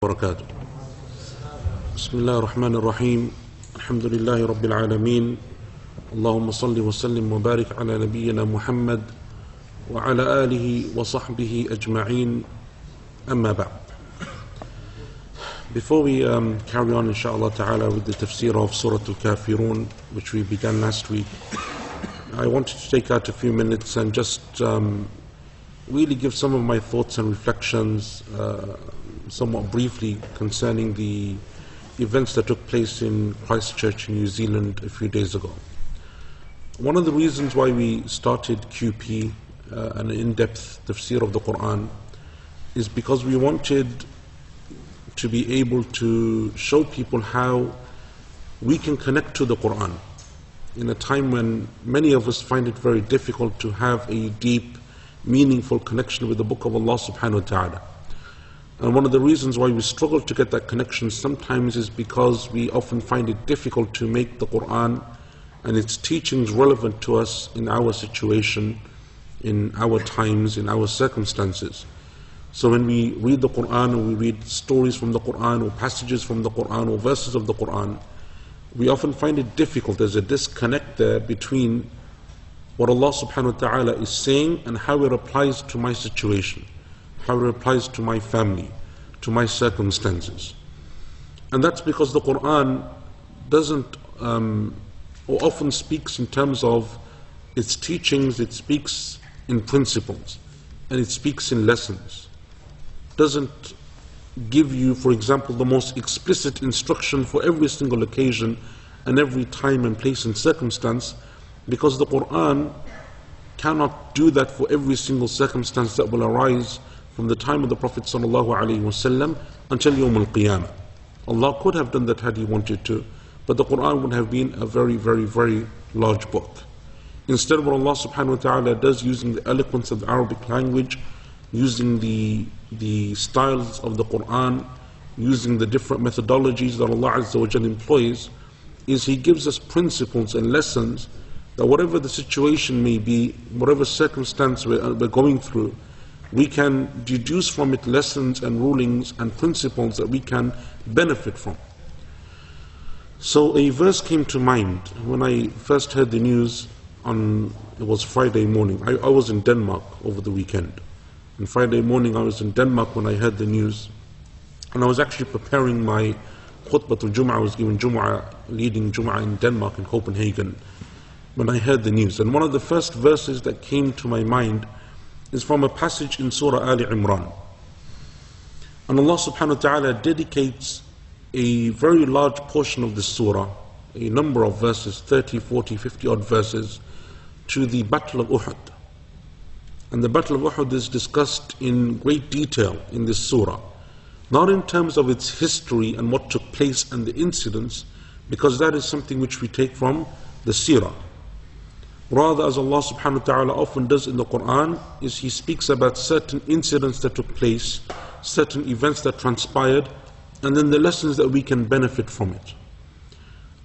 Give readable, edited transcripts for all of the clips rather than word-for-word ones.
وبركاته. بسم الله الرحمن الرحيم. الحمد لله رب العالمين. اللهم صل وسلم وبارك على نبينا محمد وعلى آله وصحبه أجمعين. أما بعد. Before we carry on inshallah ta'ala with the tafsir of Surah Al-Kafirun, which we began last week, I wanted to take out a few minutes and just really give some of my thoughts and reflections somewhat briefly concerning the events that took place in Christchurch in New Zealand a few days ago. One of the reasons why we started QP, an in-depth tafsir of the Quran, is because we wanted to be able to show people how we can connect to the Quran in a time when many of us find it very difficult to have a deep, meaningful connection with the book of Allah subhanahu wa ta'ala. And one of the reasons why we struggle to get that connection sometimes is because we often find it difficult to make the Quran and its teachings relevant to us in our situation, in our times, in our circumstances. So when we read the Quran, or we read stories from the Quran, or passages from the Quran, or verses of the Quran, we often find it difficult. There's a disconnect there between what Allah subhanahu wa ta'ala is saying and how it applies to my situation, how it applies to my family, to my circumstances. And that's because the Quran doesn't, or often speaks in terms of its teachings, it speaks in principles, and it speaks in lessons. Doesn't give you, for example, the most explicit instruction for every single occasion and every time and place and circumstance, because the Quran cannot do that for every single circumstance that will arise from the time of the Prophet ﷺ until Yawm al-Qiyamah. Allah could have done that had He wanted to, but the Quran would have been a very, very, very large book. Instead, what Allah subhanahu wa ta'ala does, using the eloquence of the Arabic language, using the styles of the Quran, using the different methodologies that Allah Azza wa Jalla employs, is He gives us principles and lessons that whatever the situation may be, whatever circumstance we're going through, we can deduce from it lessons and rulings and principles that we can benefit from. So a verse came to mind when I first heard the news it was Friday morning. I was in Denmark over the weekend. And Friday morning I was in Denmark when I heard the news. And I was actually preparing my khutbatul Jum'ah. I was giving Jum'ah, leading Jum'ah in Denmark, in Copenhagen, when I heard the news. And one of the first verses that came to my mind is from a passage in Surah Ali Imran. And Allah subhanahu wa ta'ala dedicates a very large portion of the surah, a number of verses, 30, 40, 50 odd verses, to the Battle of Uhud. And the Battle of Uhud is discussed in great detail in this surah, not in terms of its history and what took place and the incidents, because that is something which we take from the seerah. Rather, as Allah subhanahu wa ta'ala often does in the Quran, is He speaks about certain incidents that took place, certain events that transpired, and then the lessons that we can benefit from it.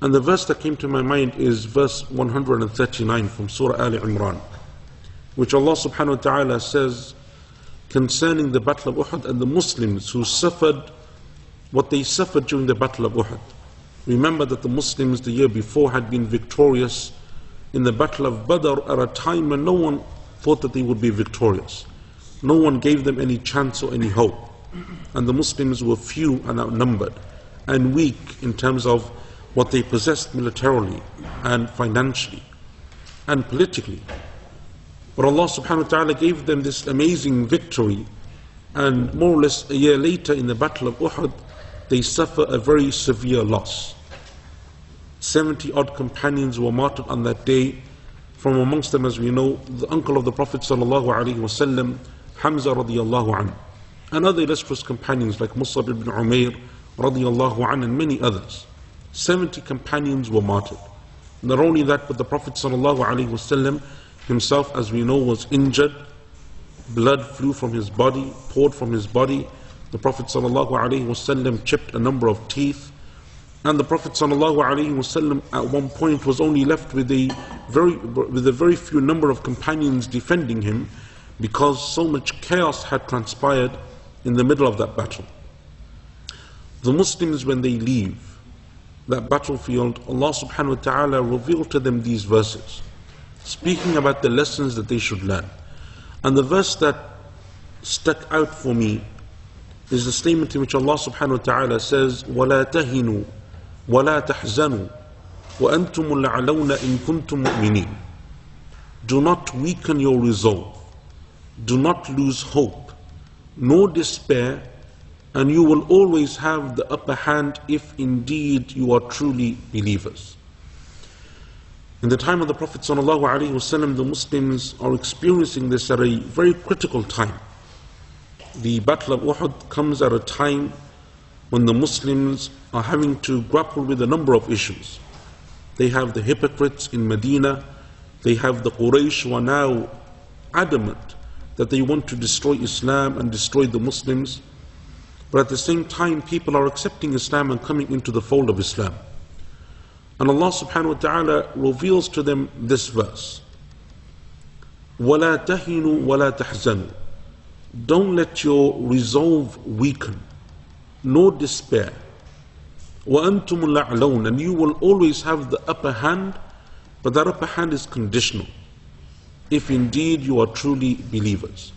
And the verse that came to my mind is verse 139 from Surah Ali Imran, which Allah subhanahu wa ta'ala says concerning the Battle of Uhud and the Muslims who suffered what they suffered during the Battle of Uhud. Remember that the Muslims the year before had been victorious in the Battle of Badr at a time when no one thought that they would be victorious. No one gave them any chance or any hope. And the Muslims were few and outnumbered and weak in terms of what they possessed militarily and financially and politically. But Allah subhanahu wa ta'ala gave them this amazing victory, and more or less a year later in the Battle of Uhud, they suffer a very severe loss. 70 odd companions were martyred on that day. From amongst them, as we know, the uncle of the Prophet sallallahu alaihi wasallam, Hamza radiyallahu anhu, and other illustrious companions like Mus'ab ibn Umair radiyallahu anhu, and many others. 70 companions were martyred. Not only that, but the Prophet sallallahu alaihi wasallam himself, as we know, was injured. Blood flew from his body, poured from his body. The Prophet sallallahu alaihi wasallam chipped a number of teeth. And the Prophet ﷺ at one point was only left with a very few number of companions defending him, because so much chaos had transpired in the middle of that battle. The Muslims, when they leave that battlefield, Allah subhanahu wa ta'ala revealed to them these verses, speaking about the lessons that they should learn. And the verse that stuck out for me is the statement in which Allah subhanahu wa ta'ala says, وَلَا تَهِنُوا وَلَا تَحْزَنُوا وَأَنْتُمُ الْأَعْلَوْنَ إِن كُنْتُم مُؤْمِنِينَ. Do not weaken your resolve, do not lose hope, nor despair, and you will always have the upper hand if indeed you are truly believers. In the time of the Prophet ﷺ, the Muslims are experiencing this at a very critical time. The Battle of Uhud comes at a time when the Muslims are having to grapple with a number of issues. They have the hypocrites in Medina, they have the Quraysh who are now adamant that they want to destroy Islam and destroy the Muslims, but at the same time people are accepting Islam and coming into the fold of Islam. And Allah subhanahu wa ta'ala reveals to them this verse, وَلَا تَهِنُوا وَلَا تَحْزَنُوا. Don't let your resolve weaken, nor despair. وَأَنْتُمُ الْأَعْلَوْنَ. And you will always have the upper hand, but that upper hand is conditional, if indeed you are truly believers.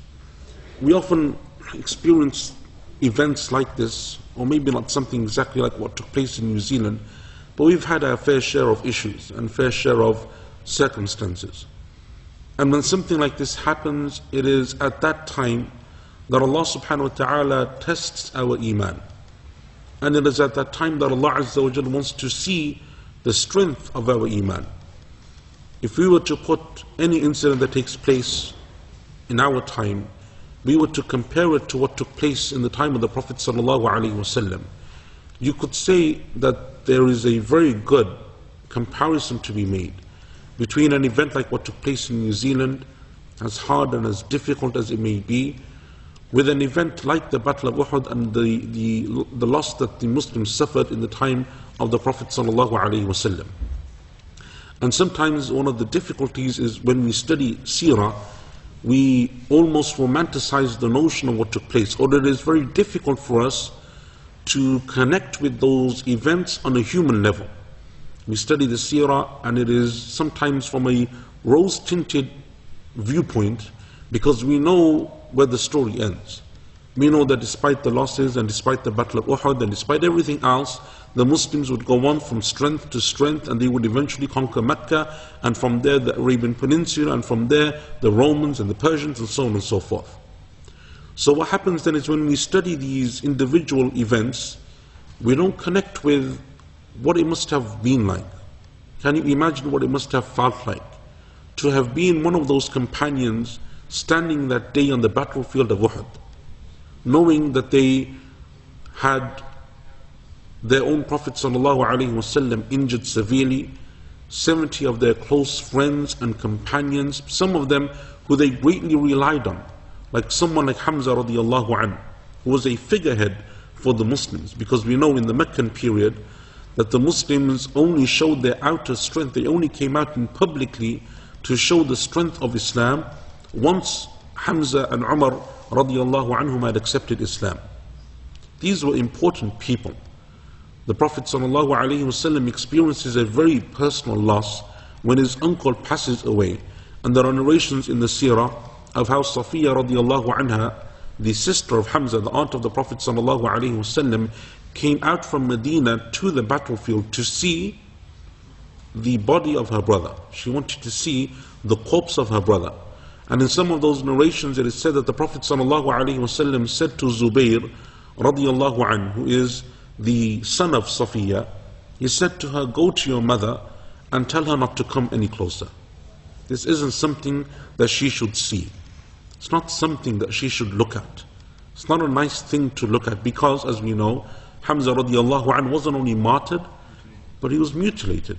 We often experience events like this, or maybe not something exactly like what took place in New Zealand, but we've had our fair share of issues and fair share of circumstances. And when something like this happens, it is at that time that Allah subhanahu wa ta'ala tests our iman. And it is at that time that Allah Azza wa Jalla wants to see the strength of our iman. If we were to put any incident that takes place in our time, we were to compare it to what took place in the time of the Prophet sallallahu alaihi wasallam, you could say that there is a very good comparison to be made between an event like what took place in New Zealand, as hard and as difficult as it may be, with an event like the Battle of Uhud and the loss that the Muslims suffered in the time of the Prophet sallallahu alaihi wasallam. And sometimes one of the difficulties is when we study seerah, we almost romanticize the notion of what took place, or it is very difficult for us to connect with those events on a human level. We study the seerah and it is sometimes from a rose-tinted viewpoint, because we know where the story ends. We know that despite the losses and despite the Battle of Uhud and despite everything else, the Muslims would go on from strength to strength, and they would eventually conquer Mecca, and from there the Arabian Peninsula, and from there the Romans and the Persians, and so on and so forth. So what happens then is when we study these individual events, we don't connect with what it must have been like. Can you imagine what it must have felt like to have been one of those companions standing that day on the battlefield of Uhud, knowing that they had their own Prophet ﷺ injured severely, 70 of their close friends and companions, some of them who they greatly relied on, like someone like Hamza radiallahu anhu, who was a figurehead for the Muslims, because we know in the Meccan period that the Muslims only showed their outer strength, they only came out in publicly to show the strength of Islam once Hamza and Umar radiallahu anhum had accepted Islam. These were important people. The Prophet ﷺ experiences a very personal loss when his uncle passes away, and there are narrations in the seerah of how Safiya radiallahu anha, the sister of Hamza, the aunt of the Prophet ﷺ, came out from Medina to the battlefield to see the body of her brother. She wanted to see the corpse of her brother. And in some of those narrations it is said that the Prophet ﷺ said to Zubayr radiallahu anhu, who is the son of Safiya, he said to her, go to your mother and tell her not to come any closer. This isn't something that she should see. It's not something that she should look at. It's not a nice thing to look at, because as we know, Hamza radiallahu anhu wasn't only martyred, but he was mutilated.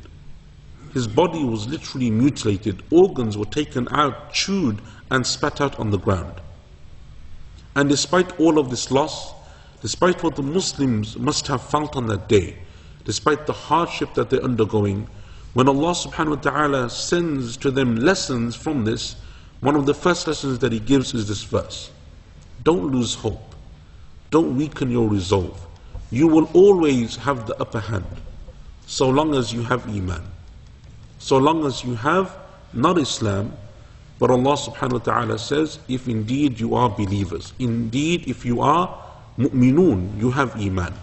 His body was literally mutilated. Organs were taken out, chewed and spat out on the ground. And despite all of this loss, despite what the Muslims must have felt on that day, despite the hardship that they're undergoing, when Allah subhanahu wa ta'ala sends to them lessons from this, one of the first lessons that He gives is this verse. Don't lose hope. Don't weaken your resolve. you will always have the upper hand, so long as you have Iman. So long as you have not Islam, but Allah subhanahu wa ta'ala says, if indeed you are believers, indeed if you are mu'minun, you have Iman.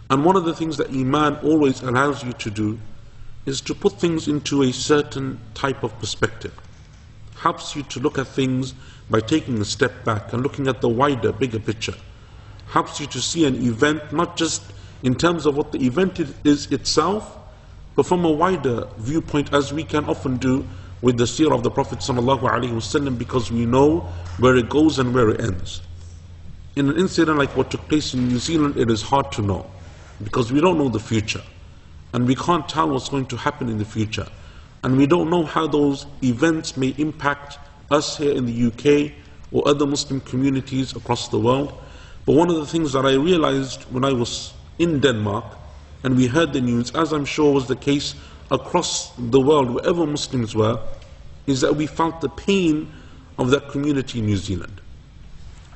And one of the things that Iman always allows you to do is to put things into a certain type of perspective. Helps you to look at things by taking a step back and looking at the wider, bigger picture. Helps you to see an event not just in terms of what the event is itself, but from a wider viewpoint, as we can often do with the seerah of the Prophet ﷺ, because we know where it goes and where it ends. In an incident like what took place in New Zealand, it is hard to know, because we don't know the future, and we can't tell what's going to happen in the future, and we don't know how those events may impact us here in the UK or other Muslim communities across the world. But one of the things that I realized when I was in Denmark and we heard the news, as I'm sure was the case across the world wherever Muslims were, is that we felt the pain of that community in New Zealand.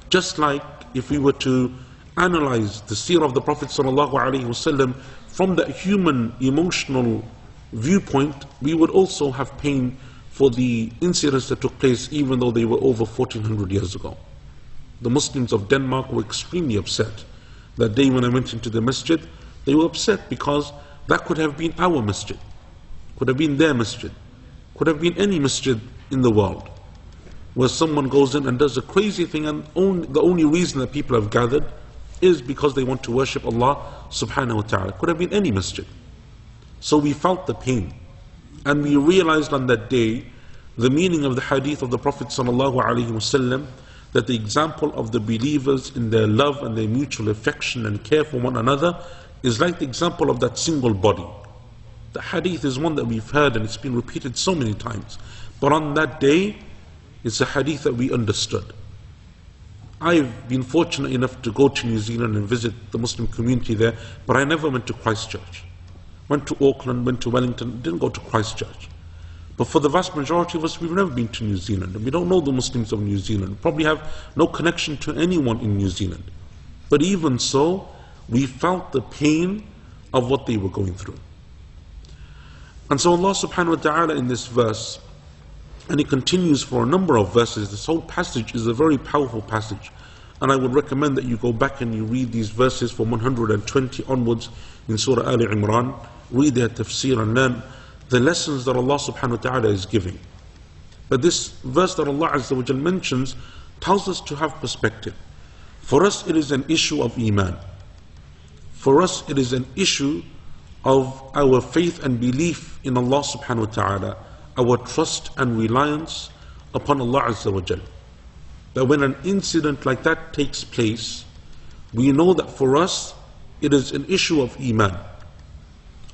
Just like if we were to analyze the seerah of the Prophet ﷺ from that human emotional viewpoint, we would also have pain for the incidents that took place, even though they were over 1400 years ago. The Muslims of Denmark were extremely upset. That day when I went into the masjid, they were upset because that could have been our masjid, could have been their masjid, could have been any masjid in the world, where someone goes in and does a crazy thing, and the only reason that people have gathered is because they want to worship Allah subhanahu wa ta'ala. Could have been any masjid. So we felt the pain, and we realized on that day the meaning of the hadith of the Prophet ﷺ, that the example of the believers in their love and their mutual affection and care for one another is like the example of that single body. The hadith is one that we've heard and it's been repeated so many times, but on that day it's a hadith that we understood. I've been fortunate enough to go to New Zealand and visit the Muslim community there, but I never went to Christchurch. Went to Auckland, went to Wellington, didn't go to Christchurch. But for the vast majority of us, we've never been to New Zealand, and we don't know the Muslims of New Zealand, probably have no connection to anyone in New Zealand. But even so, we felt the pain of what they were going through. And so Allah subhanahu wa ta'ala in this verse, and it continues for a number of verses, this whole passage is a very powerful passage, and I would recommend that you go back and you read these verses from 120 onwards in Surah Al Imran, read their tafsir and learn the lessons that Allah subhanahu wa ta'ala is giving. But this verse that Allah Azza wa Jal mentions tells us to have perspective. For us it is an issue of Iman. For us it is an issue of our faith and belief in Allah subhanahu wa ta'ala, our trust and reliance upon Allah Azza wa Jal. That when an incident like that takes place, we know that for us it is an issue of Iman.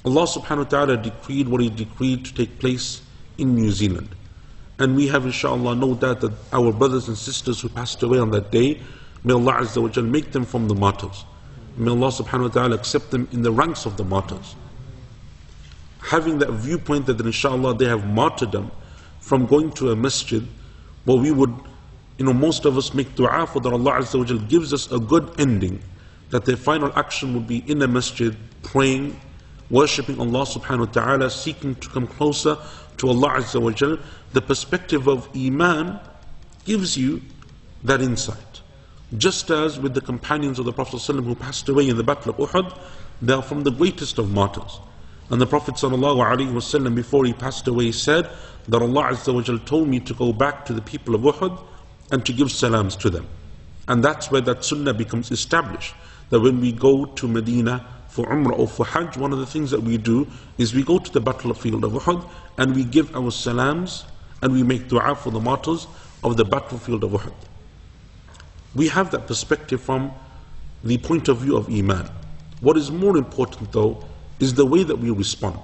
Allah subhanahu wa ta'ala decreed what He decreed to take place in New Zealand. And we have inshallah no doubt that our brothers and sisters who passed away on that day, may Allah Azza wa Jal make them from the martyrs. May Allah subhanahu wa ta'ala accept them in the ranks of the martyrs. Having that viewpoint that inshallah they have martyrdom from going to a masjid, well, we would, most of us make dua for that Allah Azza wa Jal gives us a good ending, that their final action would be in a masjid, praying, worshipping Allah subhanahu wa ta'ala, seeking to come closer to Allah Azza wa Jal. The perspective of Iman gives you that insight. Just as with the companions of the Prophet ﷺ who passed away in the Battle of Uhud, they are from the greatest of martyrs. And the Prophet ﷺ, before he passed away, said that Allah Azza wa Jal told me to go back to the people of Uhud and to give salams to them. And that's where that sunnah becomes established, that when we go to Medina for Umrah or for Hajj, one of the things that we do is we go to the battlefield of Uhud and we give our salams and we make dua for the martyrs of the battlefield of Uhud. We have that perspective from the point of view of Iman. What is more important though is the way that we respond.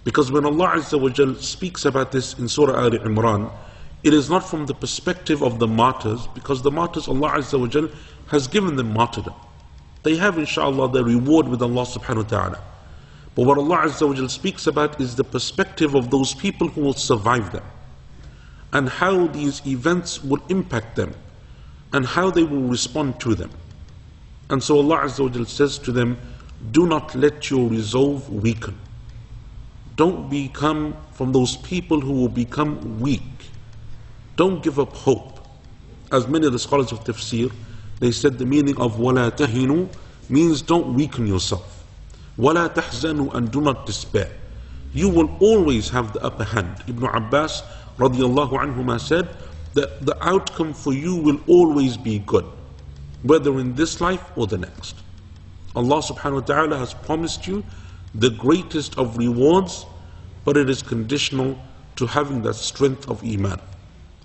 Because when Allah Azza wa Jal speaks about this in Surah Al Imran, it is not from the perspective of the martyrs, because the martyrs Allah Azza wa Jal has given them martyrdom. They have inshallah their reward with Allah subhanahu wa ta'ala. But what Allah Azza wa Jal speaks about is the perspective of those people who will survive them, and how these events will impact them, and how they will respond to them. And so Allah Azza wa Jal says to them, do not let your resolve weaken. Don't become from those people who will become weak. Don't give up hope. As many of the scholars of tafsir, they said the meaning of وَلَا تَهِنُوا means don't weaken yourself. وَلَا تَحْزَنُوا, and do not despair. You will always have the upper hand. Ibn Abbas radiallahu anhuma said that the outcome for you will always be good, whether in this life or the next. Allah subhanahu wa ta'ala has promised you the greatest of rewards, but it is conditional to having that strength of iman.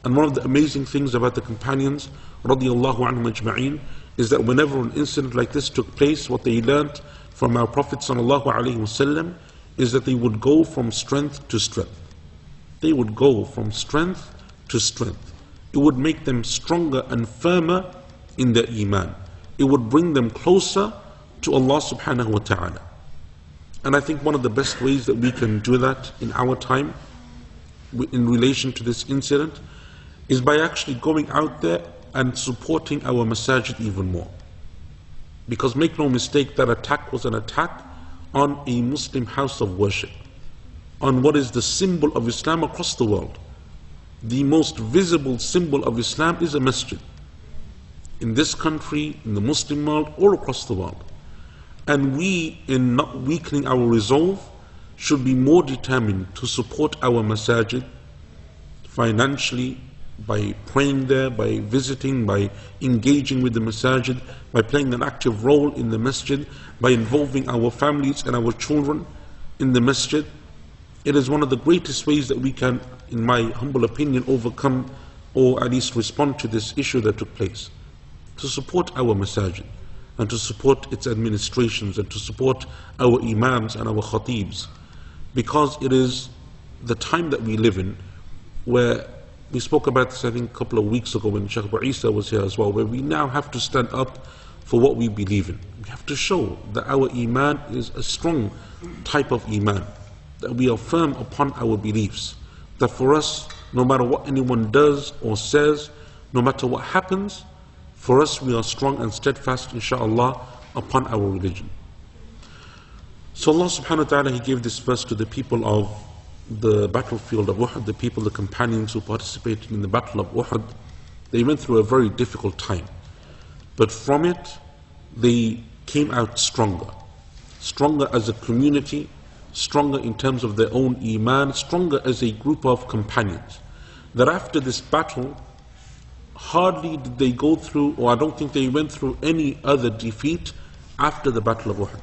And one of the amazing things about the companions radiallahu anhum ajma'in is that whenever an incident like this took place, what they learnt from our Prophet sallallahu alaihi wasallam is that they would go from strength to strength. They would go from strength to strength. It would make them stronger and firmer in their iman. It would bring them closer to Allah subhanahu wa ta'ala. And I think one of the best ways that we can do that in our time in relation to this incident is by actually going out there and supporting our masajid even more. Because make no mistake, that attack was an attack on a Muslim house of worship, on what is the symbol of Islam across the world. The most visible symbol of Islam is a masjid. In this country, in the Muslim world, all across the world. And we, in not weakening our resolve, should be more determined to support our masajid financially, by praying there, by visiting, by engaging with the masajid, by playing an active role in the masjid, by involving our families and our children in the masjid. It is one of the greatest ways that we can, in my humble opinion, overcome or at least respond to this issue that took place. To support our masajid and to support its administrations and to support our imams and our khatibs, because it is the time that we live in where we spoke about this, I think, a couple of weeks ago when Shaykh Isa was here as well, where we now have to stand up for what we believe in. We have to show that our iman is a strong type of iman, that we are firm upon our beliefs, that for us, no matter what anyone does or says, no matter what happens, for us we are strong and steadfast, inshaAllah, upon our religion. So Allah subhanahu wa ta'ala, He gave this verse to the people of the battlefield of Uhud, the people, the companions who participated in the battle of Uhud. They went through a very difficult time, but from it they came out stronger. Stronger as a community, stronger in terms of their own iman, stronger as a group of companions. That after this battle, hardly did they go through, or I don't think they went through any other defeat after the battle of Uhud.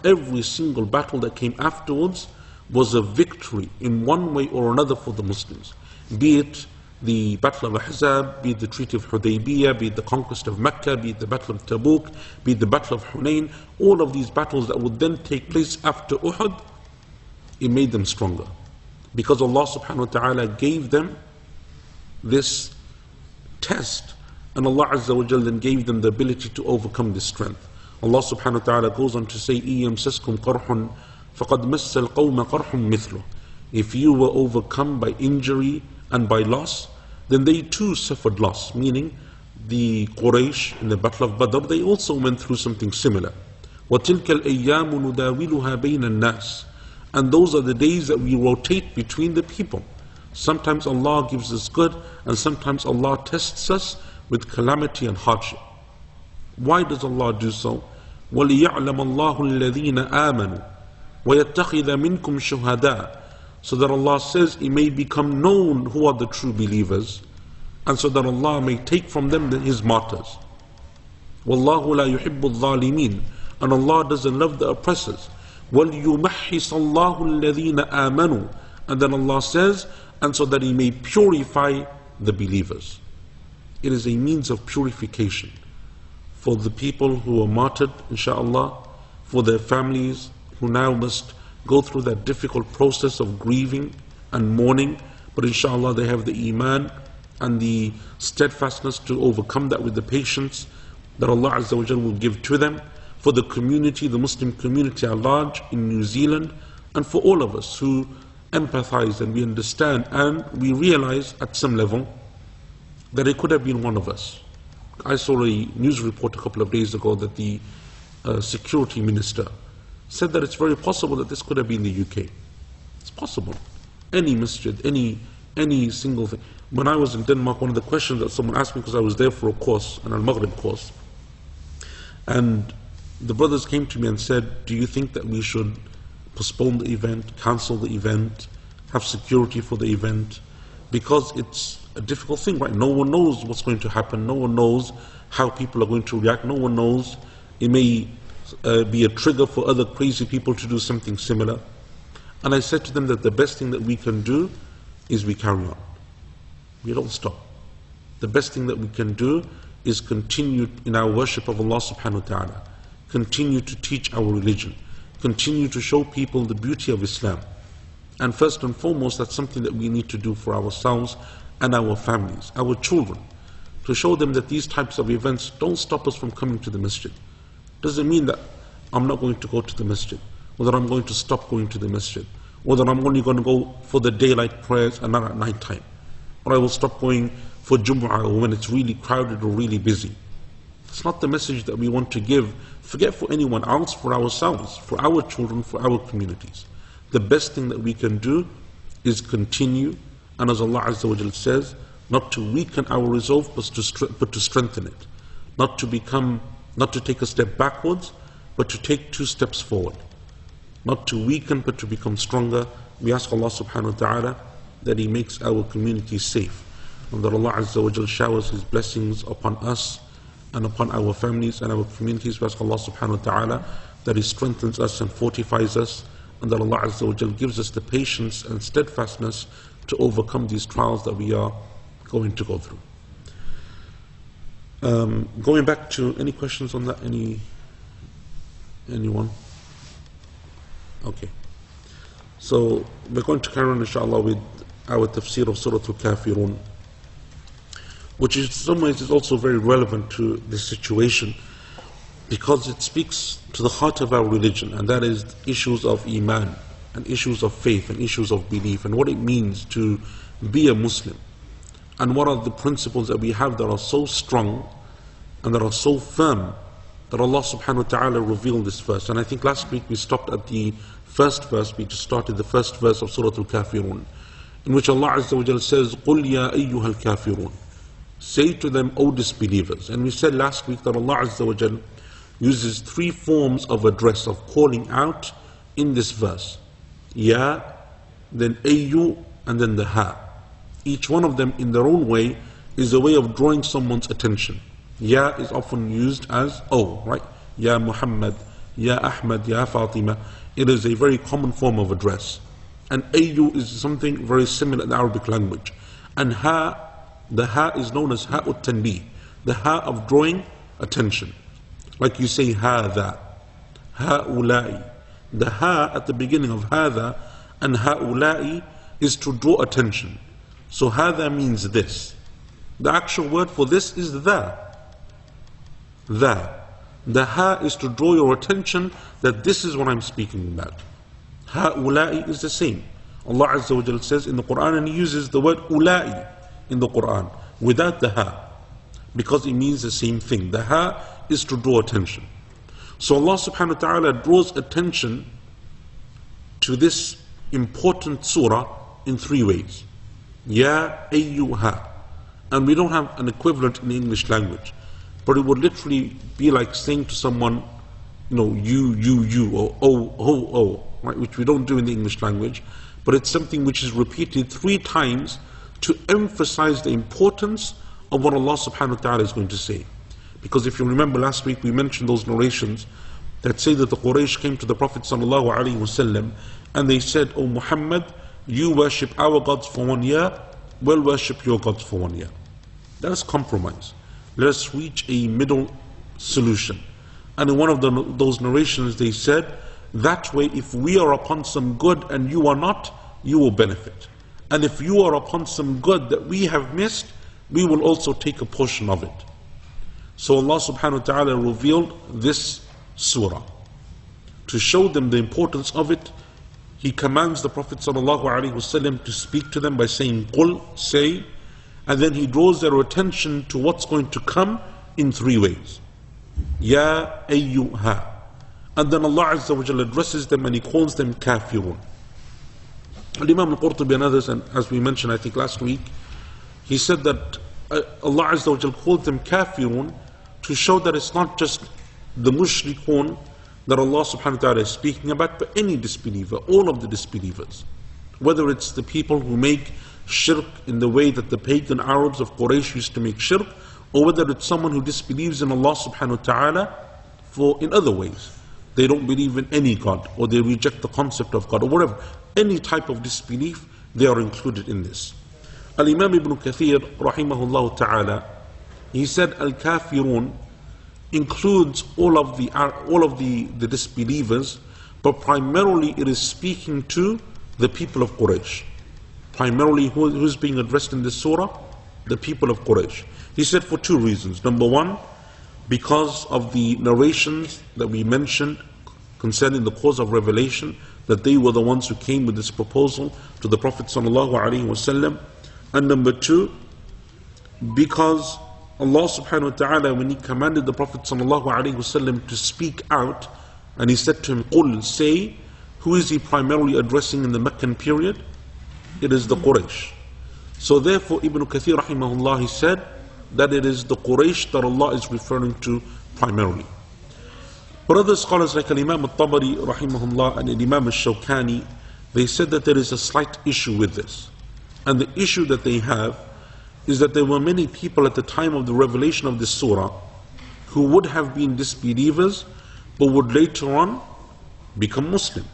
Every single battle that came afterwards was a victory in one way or another for the Muslims. Be it the Battle of Ahzab, be it the Treaty of Hudaybiyah, be it the conquest of Mecca, be it the Battle of Tabuk, be it the Battle of Hunain, all of these battles that would then take place after Uhud, it made them stronger. Because Allah subhanahu wa ta'ala gave them this test, and Allah Azza wa Jalla then gave them the ability to overcome this strength. Allah subhanahu wa ta'ala goes on to say, إِيَمْسَسْكُمْ قَرْحٌ فَقَدْ مَسَّ الْقَوْمَ قَرْحٌ مِثْلُهُ. If you were overcome by injury and by loss, then they too suffered loss. Meaning, the Quraysh in the Battle of Badr, they also went through something similar. وَتِلْكَ الْأَيَّامُ نُدَاوِلُهَا بَيْنَ النَّاسِ. And those are the days that we rotate between the people. Sometimes Allah gives us good, and sometimes Allah tests us with calamity and hardship. Why does Allah do so? وَلِيَعْلَمَ اللَّهُ الَّذِينَ آمَنُوا وَيَتَّخِذَ مِنْكُمْ شُهَدَاءَ. So that Allah says it may become known who are the true believers, and so that Allah may take from them His martyrs. وَاللَّهُ لَا يُحِبُّ الظَّالِمِينَ. And Allah doesn't love the oppressors. وَلْيُمَحِّصَ اللَّهُ الَّذِينَ آمَنُوا. And then Allah says, and so that He may purify the believers. It is a means of purification for the people who are martyred, inshaAllah, for their families who now must go through that difficult process of grieving and mourning, but inshallah they have the iman and the steadfastness to overcome that with the patience that Allah Azza wa Jalla will give to them. For the community, the Muslim community at large in New Zealand, and for all of us who empathize and we understand and we realize at some level that it could have been one of us. I saw a news report a couple of days ago that the security minister said that it's very possible that this could have been the UK. It's possible. Any masjid, any single thing. When I was in Denmark, one of the questions that someone asked me, because I was there for a course, an Al-Maghrib course, and the brothers came to me and said, do you think that we should postpone the event, cancel the event, have security for the event? Because it's a difficult thing, right? No one knows what's going to happen. No one knows how people are going to react. No one knows. It may be a trigger for other crazy people to do something similar. And I said to them that the best thing that we can do is we carry on. We don't stop. The best thing that we can do is continue in our worship of Allah subhanahu wa ta'ala, continue to teach our religion, continue to show people the beauty of Islam. And first and foremost, that's something that we need to do for ourselves and our families, our children, to show them that these types of events don't stop us from coming to the masjid. Doesn't mean that I'm not going to go to the masjid, or that I'm going to stop going to the masjid, or that I'm only going to go for the daylight prayers and not at night time, or I will stop going for Jumu'ah when it's really crowded or really busy. It's not the message that we want to give. Forget for anyone else, for ourselves, for our children, for our communities. The best thing that we can do is continue, and as Allah Azza wa Jal says, not to weaken our resolve, but to strengthen it. Not to take a step backwards, but to take 2 steps forward. Not to weaken, but to become stronger. We ask Allah subhanahu wa ta'ala that He makes our community safe, and that Allah Azza wa Jal showers His blessings upon us and upon our families and our communities. We ask Allah subhanahu wa ta'ala that He strengthens us and fortifies us, and that Allah Azza wa Jal gives us the patience and steadfastness to overcome these trials that we are going to go through. Going back to any questions on that, anyone? Okay. So we're going to carry on inshallah with our tafsir of Surah Al-Kafirun, which in some ways is also very relevant to this situation, because it speaks to the heart of our religion, and that is issues of Iman, and issues of faith, and issues of belief, and what it means to be a Muslim, and what are the principles that we have that are so strong and that are so firm that Allah subhanahu wa ta'ala revealed this verse. And I think last week we stopped at the first verse. We just started the first verse of Surah Al-Kafirun, in which Allah Azza wa Jal says, قُلْ يَا أَيُّهَا الْكَافِرُونَ, say to them, O disbelievers. And we said last week that Allah Azza wa Jal uses 3 forms of address, of calling out in this verse. Ya, then Ayyu, and then the Ha. Each one of them in their own way is a way of drawing someone's attention. Ya is often used as O, right? Ya Muhammad, Ya Ahmad, Ya Fatima. It is a very common form of address. And Ayyu is something very similar in the Arabic language. And Ha, the Ha is known as Ha'ut Tanbih, the Ha of drawing attention. Like you say Ha'dha, Ha'ulai. The Ha at the beginning of Ha'dha and Ha'ulai is to draw attention. So Ha'dha means this. The actual word for this is the. The Ha is to draw your attention that this is what I'm speaking about. Ha'ulai is the same. Allah Azza wa Jal says in the Quran, and He uses the word Ulai in the Quran without the Ha, because it means the same thing. The Ha is to draw attention. So Allah subhanahu wa ta'ala draws attention to this important surah in 3 ways. Ya ayyuha. And we don't have an equivalent in the English language, but it would literally be like saying to someone, you know, you, or oh, right, which we don't do in the English language, but it's something which is repeated 3 times to emphasize the importance of what Allah subhanahu wa ta'ala is going to say. Because if you remember last week we mentioned those narrations that say that the Quraysh came to the Prophet sallallahu alaihi wasallam and they said, O Muhammad, you worship our gods for 1 year, we'll worship your gods for 1 year. Let us compromise. Let us reach a middle solution. And in one of those narrations they said, that way if we are upon some good and you are not, you will benefit. And if you are upon some good that we have missed, we will also take a portion of it. So Allah subhanahu wa ta'ala revealed this surah to show them the importance of it. He commands the Prophet sallallahu alaihi wasallam to speak to them by saying, Qul, say, and then He draws their attention to what's going to come in three ways. Ya ayyuha. And then Allah Azza wa Jalla addresses them and He calls them kafirun. Imam al-Qurtubi and others, and as we mentioned I think last week, he said that Allah Azza wa Jalla called them kafirun to show that it's not just the mushrikun that Allah subhanahu wa ta'ala is speaking about, but any disbeliever, all of the disbelievers. Whether it's the people who make shirk in the way that the pagan Arabs of Quraysh used to make shirk, or whether it's someone who disbelieves in Allah subhanahu wa ta'ala in other ways. They don't believe in any God, or they reject the concept of God, or whatever. Any type of disbelief, they are included in this. Al-Imam Ibn Kathir, rahimahullah ta'ala, he said al-kafirun includes all of the disbelievers, but primarily it is speaking to the people of Quraysh. Primarily, who's being addressed in this surah? The people of Quraysh. He said for two reasons. Number one, because of the narrations that we mentioned concerning the cause of revelation, that they were the ones who came with this proposal to the Prophet ﷺ. And number two, because Allah subhanahu wa ta'ala, when He commanded the Prophet ﷺ to speak out, and He said to him, "Qul," say, who is He primarily addressing in the Meccan period? It is the Quraysh. So therefore Ibn Kathir rahimahullah, he said that it is the Quraysh that Allah is referring to primarily. But other scholars like Imam al-Tabari rahimahullah and Imam al-Shawkani, they said that there is a slight issue with this. And the issue that they have is that there were many people at the time of the revelation of this surah who would have been disbelievers but would later on become Muslim.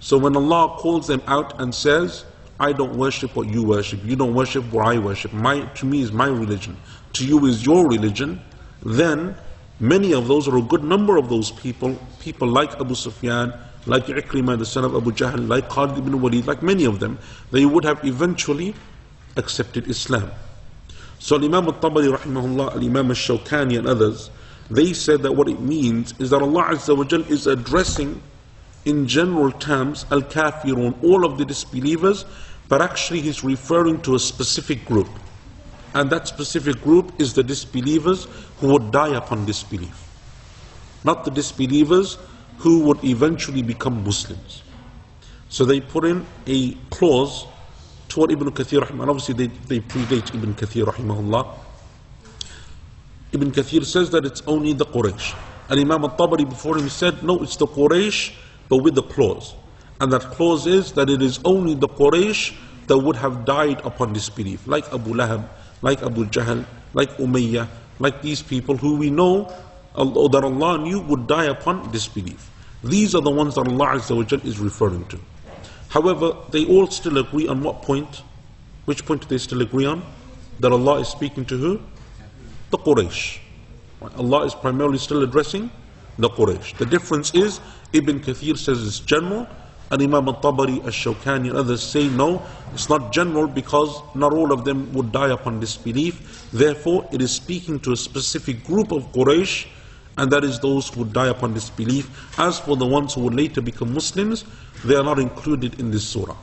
So when Allah calls them out and says, "I don't worship what you worship, you don't worship what I worship, to me is my religion, to you is your religion," then many of those, or a good number of those people like Abu Sufyan, like Ikrimah, the son of Abu Jahl, like Khalid ibn Walid, like many of them, they would have eventually accepted Islam. So Imam al-Tabari rahimahullah, Imam al-Shawkani and others, they said that what it means is that Allah Azza wa Jal is addressing in general terms al-kafirun, all of the disbelievers, but actually He's referring to a specific group. And that specific group is the disbelievers who would die upon disbelief, not the disbelievers who would eventually become Muslims. So they put in a clause to what Ibn Kathir, and obviously they predate Ibn Kathir rahimahullah. Ibn Kathir says that it's only the Quraysh. And Imam al-Tabari before him said, no, it's the Quraysh, but with the clause. And that clause is that it is only the Quraysh that would have died upon disbelief, like Abu Lahab, like Abu Jahl, like Umayyah, like these people who we know that Allah knew would die upon disbelief. These are the ones that Allah Azza wa Jal is referring to. However, they all still agree on what point? Which point do they still agree on? That Allah is speaking to who? The Quraysh. Allah is primarily still addressing the Quraysh. The difference is Ibn Kathir says it's general, and Imam al-Tabari, al-Shawkani and others say no, it's not general because not all of them would die upon disbelief. Therefore, it is speaking to a specific group of Quraysh, and that is those who would die upon disbelief. As for the ones who would later become Muslims, they are not included in this surah.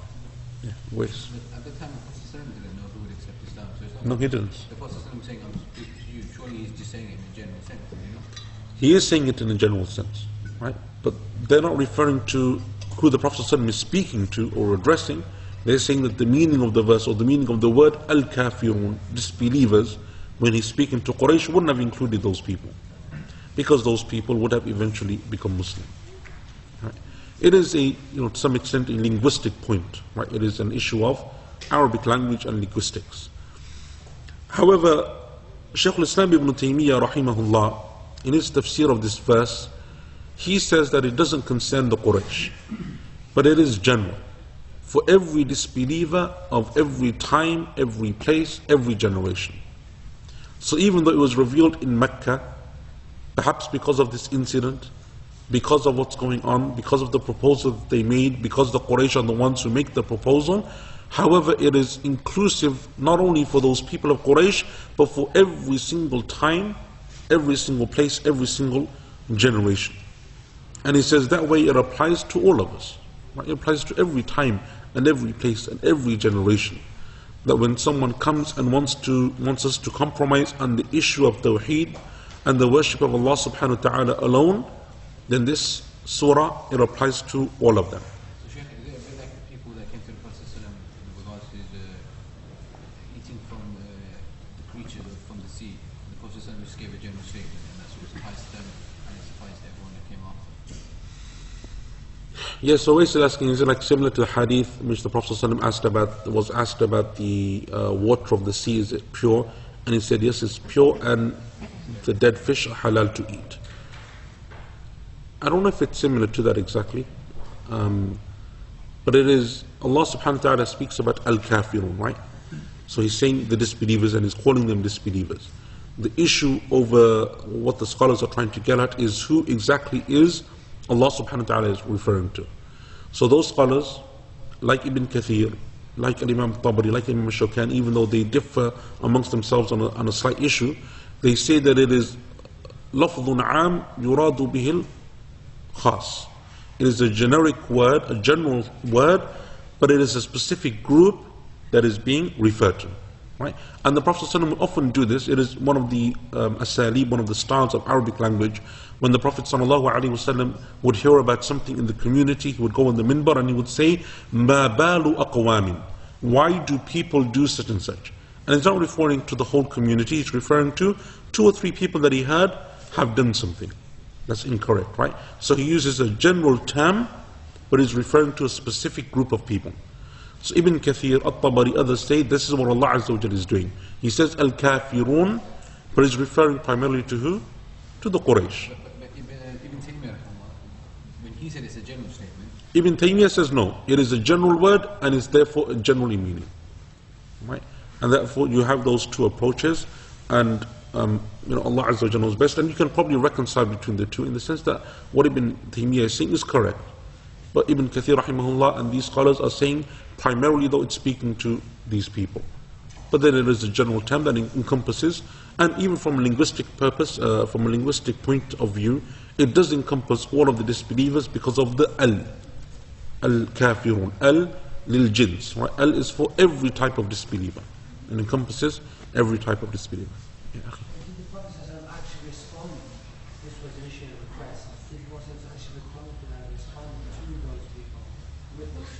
Yeah, wait. At the time, the Prophet didn't know who would accept Islam. So it's not No, he didn't. The Prophet saying, to you, surely he's just saying it in a general sense, you know? He is saying it in a general sense, right? But they're not referring to who the Prophet is speaking to or addressing. They're saying that the meaning of the verse or the meaning of the word al-kafirun, disbelievers, when he's speaking to Quraysh, wouldn't have included those people, because those people would have eventually become Muslim. Right? It is to some extent a linguistic point, right? It is an issue of Arabic language and linguistics. However, Shaykh al-Islam ibn Taymiyyah rahimahullah, in his tafsir of this verse, he says that it doesn't concern the Quraysh, but it is general for every disbeliever of every time, every place, every generation. So even though it was revealed in Mecca, perhaps because of this incident, because of what's going on, because of the proposal that they made, because the Quraysh are the ones who make the proposal, however, it is inclusive not only for those people of Quraysh, but for every single time, every single place, every single generation. And he says that way it applies to all of us. Right? It applies to every time and every place and every generation. that when someone comes and wants us to compromise on the issue of Tawheed and the worship of Allah subhanahu wa ta'ala alone, then this surah, it applies to all of them. So Shaykh, is it a bit like the people that came to the Prophet ﷺ in regards to eating from the creatures from the sea? The Prophet ﷺ just gave a general statement, and that sufficed them, and it sufficed everyone that came after. Yes, so basically asking, is it like similar to the hadith in which the Prophet ﷺ was asked about the water of the sea, is it pure? And he said, yes, it's pure, and the dead fish are halal to eat. I don't know if it's similar to that exactly, but it is, Allah subhanahu wa ta'ala speaks about al-kafirun, right? So he's saying the disbelievers and he's calling them disbelievers. The issue over what the scholars are trying to get at is who exactly is Allah subhanahu wa ta'ala is referring to. So those scholars, like Ibn Kathir, like Imam Tabari, like Imam Shawkani, even though they differ amongst themselves on a slight issue, they say that it is lafdhun aam yuradu bihil khas. It is a generic word, a general word, but it is a specific group that is being referred to. Right? And the Prophet ﷺ would often do this. It is one of the asalib, one of the styles of Arabic language. When the Prophet ﷺ would hear about something in the community, he would go on the minbar and he would say, مَا بَالُ أَقْوَامٍ. Why do people do such and such? And he's not referring to the whole community, he's referring to 2 or 3 people that he heard have done something. That's incorrect, right? So he uses a general term, but he's referring to a specific group of people. So Ibn Kathir, At-Tabari, others say this is what Allah Azza wa Jalla is doing. He says Al-Kafirun, but he's referring primarily to who? To the Quraysh. But Ibn Taymiyyah, when he said it's a general statement, Ibn Taymiyyah says no, it is a general word and is therefore a generally meaning. Right? And therefore you have those 2 approaches, and Allah Azza wa Jalla knows best, and you can probably reconcile between the 2 in the sense that what Ibn Taymiyyah is saying is correct. But Ibn Kathir rahimahullah and these scholars are saying primarily though it's speaking to these people. But then it is a general term that encompasses, and even from a linguistic purpose, from a linguistic point of view, it does encompass all of the disbelievers because of the al-kafirun, al-lil-jins. Right? Al is for every type of disbeliever. It encompasses every type of disbeliever. Yeah. Did the Prophet actually respond? This was initially a request. Did the Prophet actually respond to those people with those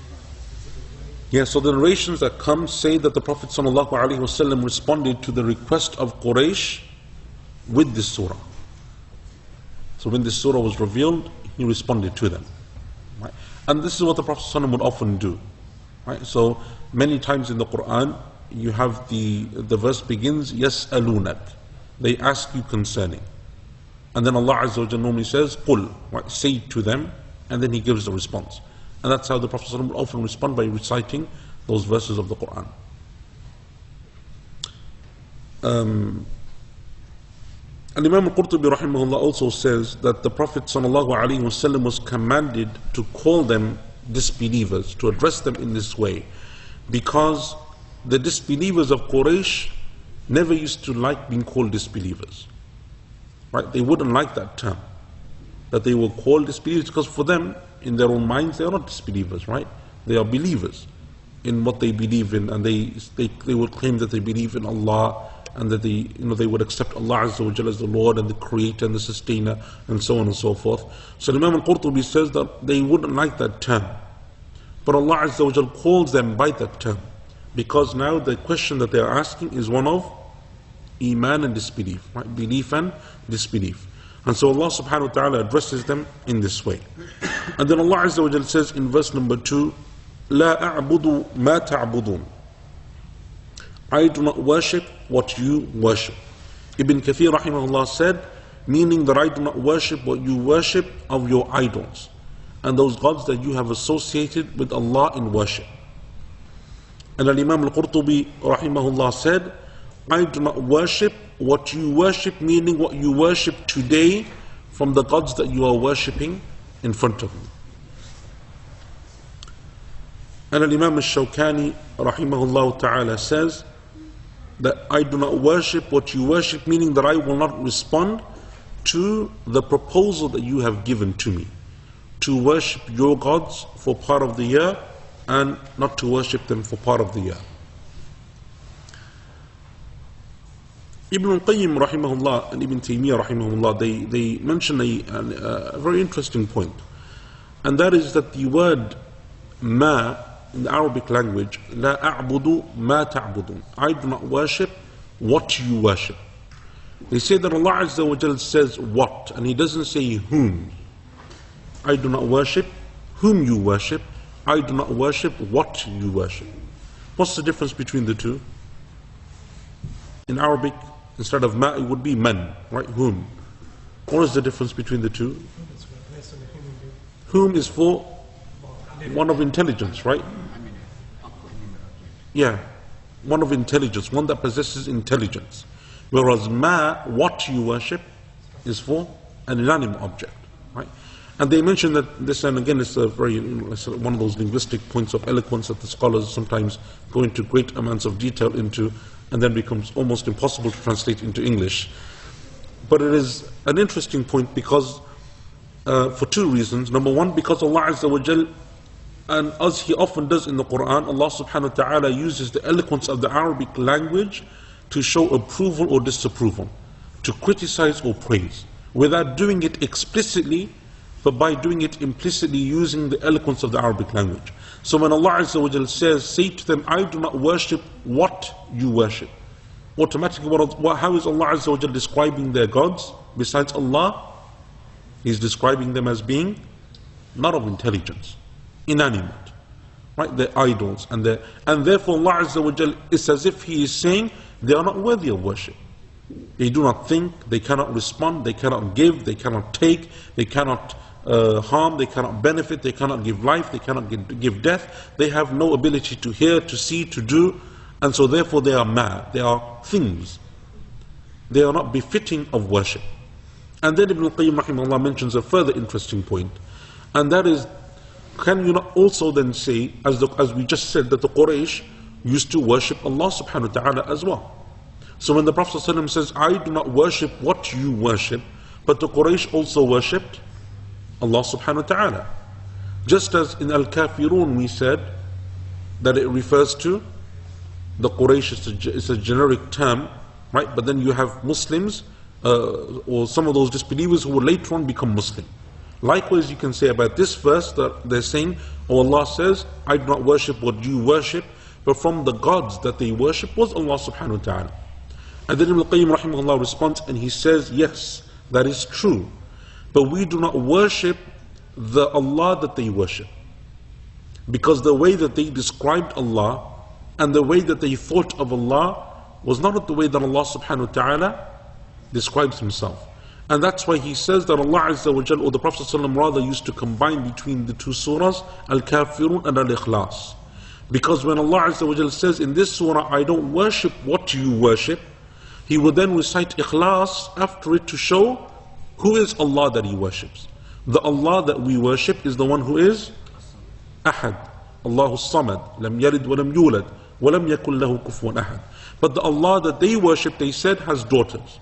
specific ways? Yeah, so the narrations that come say that the Prophet ﷺ responded to the request of Quraysh with this surah. So when this surah was revealed, he responded to them. Right? And this is what the Prophet ﷺ would often do. Right? So many times in the Quran, you have the verse begins, يَسْأَلُونَكَ. They ask you concerning. And then Allah Azza wa Jalla normally says, قُل, right? Say to them, and then He gives the response. And that's how the Prophet ﷺ would often respond, by reciting those verses of the Quran. And Imam al-Qurtubi rahimahullah also says that the Prophet ﷺ was commanded to call them disbelievers, to address them in this way, because the disbelievers of Quraysh never used to like being called disbelievers. Right? They wouldn't like that term, that they were called disbelievers, because for them, in their own minds, they are not disbelievers, right? They are believers in what they believe in, and they would claim that they believe in Allah, and that they would accept Allah Azza wa Jalla as the Lord and the Creator and the Sustainer, and so on and so forth. So Imam al-Qurtubi says that they wouldn't like that term, but Allah Azza wa Jalla calls them by that term, because now the question that they are asking is one of Iman and disbelief, right? Belief and disbelief. And so Allah subhanahu wa ta'ala addresses them in this way. And then Allah Azza wa Jalla says in verse number 2, لا أعبد ما تعبدون. I do not worship what you worship. Ibn Kathir rahimahullah said, meaning that I do not worship what you worship of your idols, and those gods that you have associated with Allah in worship. And Imam al-Qurtubi rahimahullah said, I do not worship what you worship, meaning what you worship today from the gods that you are worshipping in front of me. And Imam al-Shawkani rahimahullah ta'ala says that I do not worship what you worship, meaning that I will not respond to the proposal that you have given to me, to worship your gods for part of the year and not to worship them for part of the year. Ibn al-Qayyim rahimahullah and Ibn Taymiyyah rahimahullah, they mention a very interesting point. And that is that the word ma in the Arabic language, la a'budu ma ta'budun. I do not worship what you worship. They say that Allah Azza wa Jal says what, and He doesn't say whom. I do not worship whom you worship. I do not worship what you worship. What's the difference between the two? In Arabic, instead of ma, it would be man, right? Whom. What is the difference between the two? Whom is for one of intelligence, right? Yeah, one of intelligence, one that possesses intelligence. Whereas ma, what you worship, is for an inanimate object, right? And they mention that this, and again, it's one of those linguistic points of eloquence that the scholars sometimes go into great amounts of detail into, and then becomes almost impossible to translate into English. But it is an interesting point because, for two reasons. Number one, because Allah Azza wa Jal, and as He often does in the Quran, Allah subhanahu wa ta'ala uses the eloquence of the Arabic language to show approval or disapproval, to criticize or praise, without doing it explicitly, but by doing it implicitly using the eloquence of the Arabic language. So when Allah Azza wa Jal says, say to them, I do not worship what you worship, automatically how is Allah Azza wa Jal describing their gods besides Allah? He's describing them as being not of intelligence, inanimate, right? They're idols, and therefore Allah Azza wa Jal, it's as if He is saying they are not worthy of worship. They do not think, they cannot respond, they cannot give, they cannot take, they cannot harm, they cannot benefit, they cannot give life, they cannot give death. They have no ability to hear, to see, to do, and so therefore they are mad, they are things. They are not befitting of worship. And then Ibn al-Qayyim rahimahullah mentions a further interesting point, and that is, can you not also then say, as we just said, that the Quraysh used to worship Allah subhanahu wa ta'ala as well? So when the Prophet ﷺ says, I do not worship what you worship, but the Quraysh also worshipped Allah subhanahu wa ta'ala. Just as in Al-Kafirun we said that it refers to the Quraysh, it's a generic term, right? But then you have Muslims, or some of those disbelievers who will later on become Muslim. Likewise you can say about this verse that they're saying, oh, Allah says, I do not worship what you worship, but from the gods that they worship was Allah subhanahu wa ta'ala. And then Ibn al-Qayyim rahimahullah responds and he says, yes, that is true, but we do not worship the Allah that they worship, because the way that they described Allah and the way that they thought of Allah was not the way that Allah subhanahu wa ta'ala describes Himself. And that's why he says that Allah Azza wa Jal, or the Prophet ﷺ rather, used to combine between the two surahs, Al-Kafirun and Al-Ikhlas. Because when Allah Azza wa Jal says in this surah, I don't worship what you worship, He would then recite Ikhlas after it to show who is Allah that He worships. The Allah that we worship is the one who is Ahad, Allahu Samad, Lam Yalid wa Lam Yulad, wa Lam Yakul Lahu Kufuwan Ahad. But the Allah that they worship, they said, has daughters.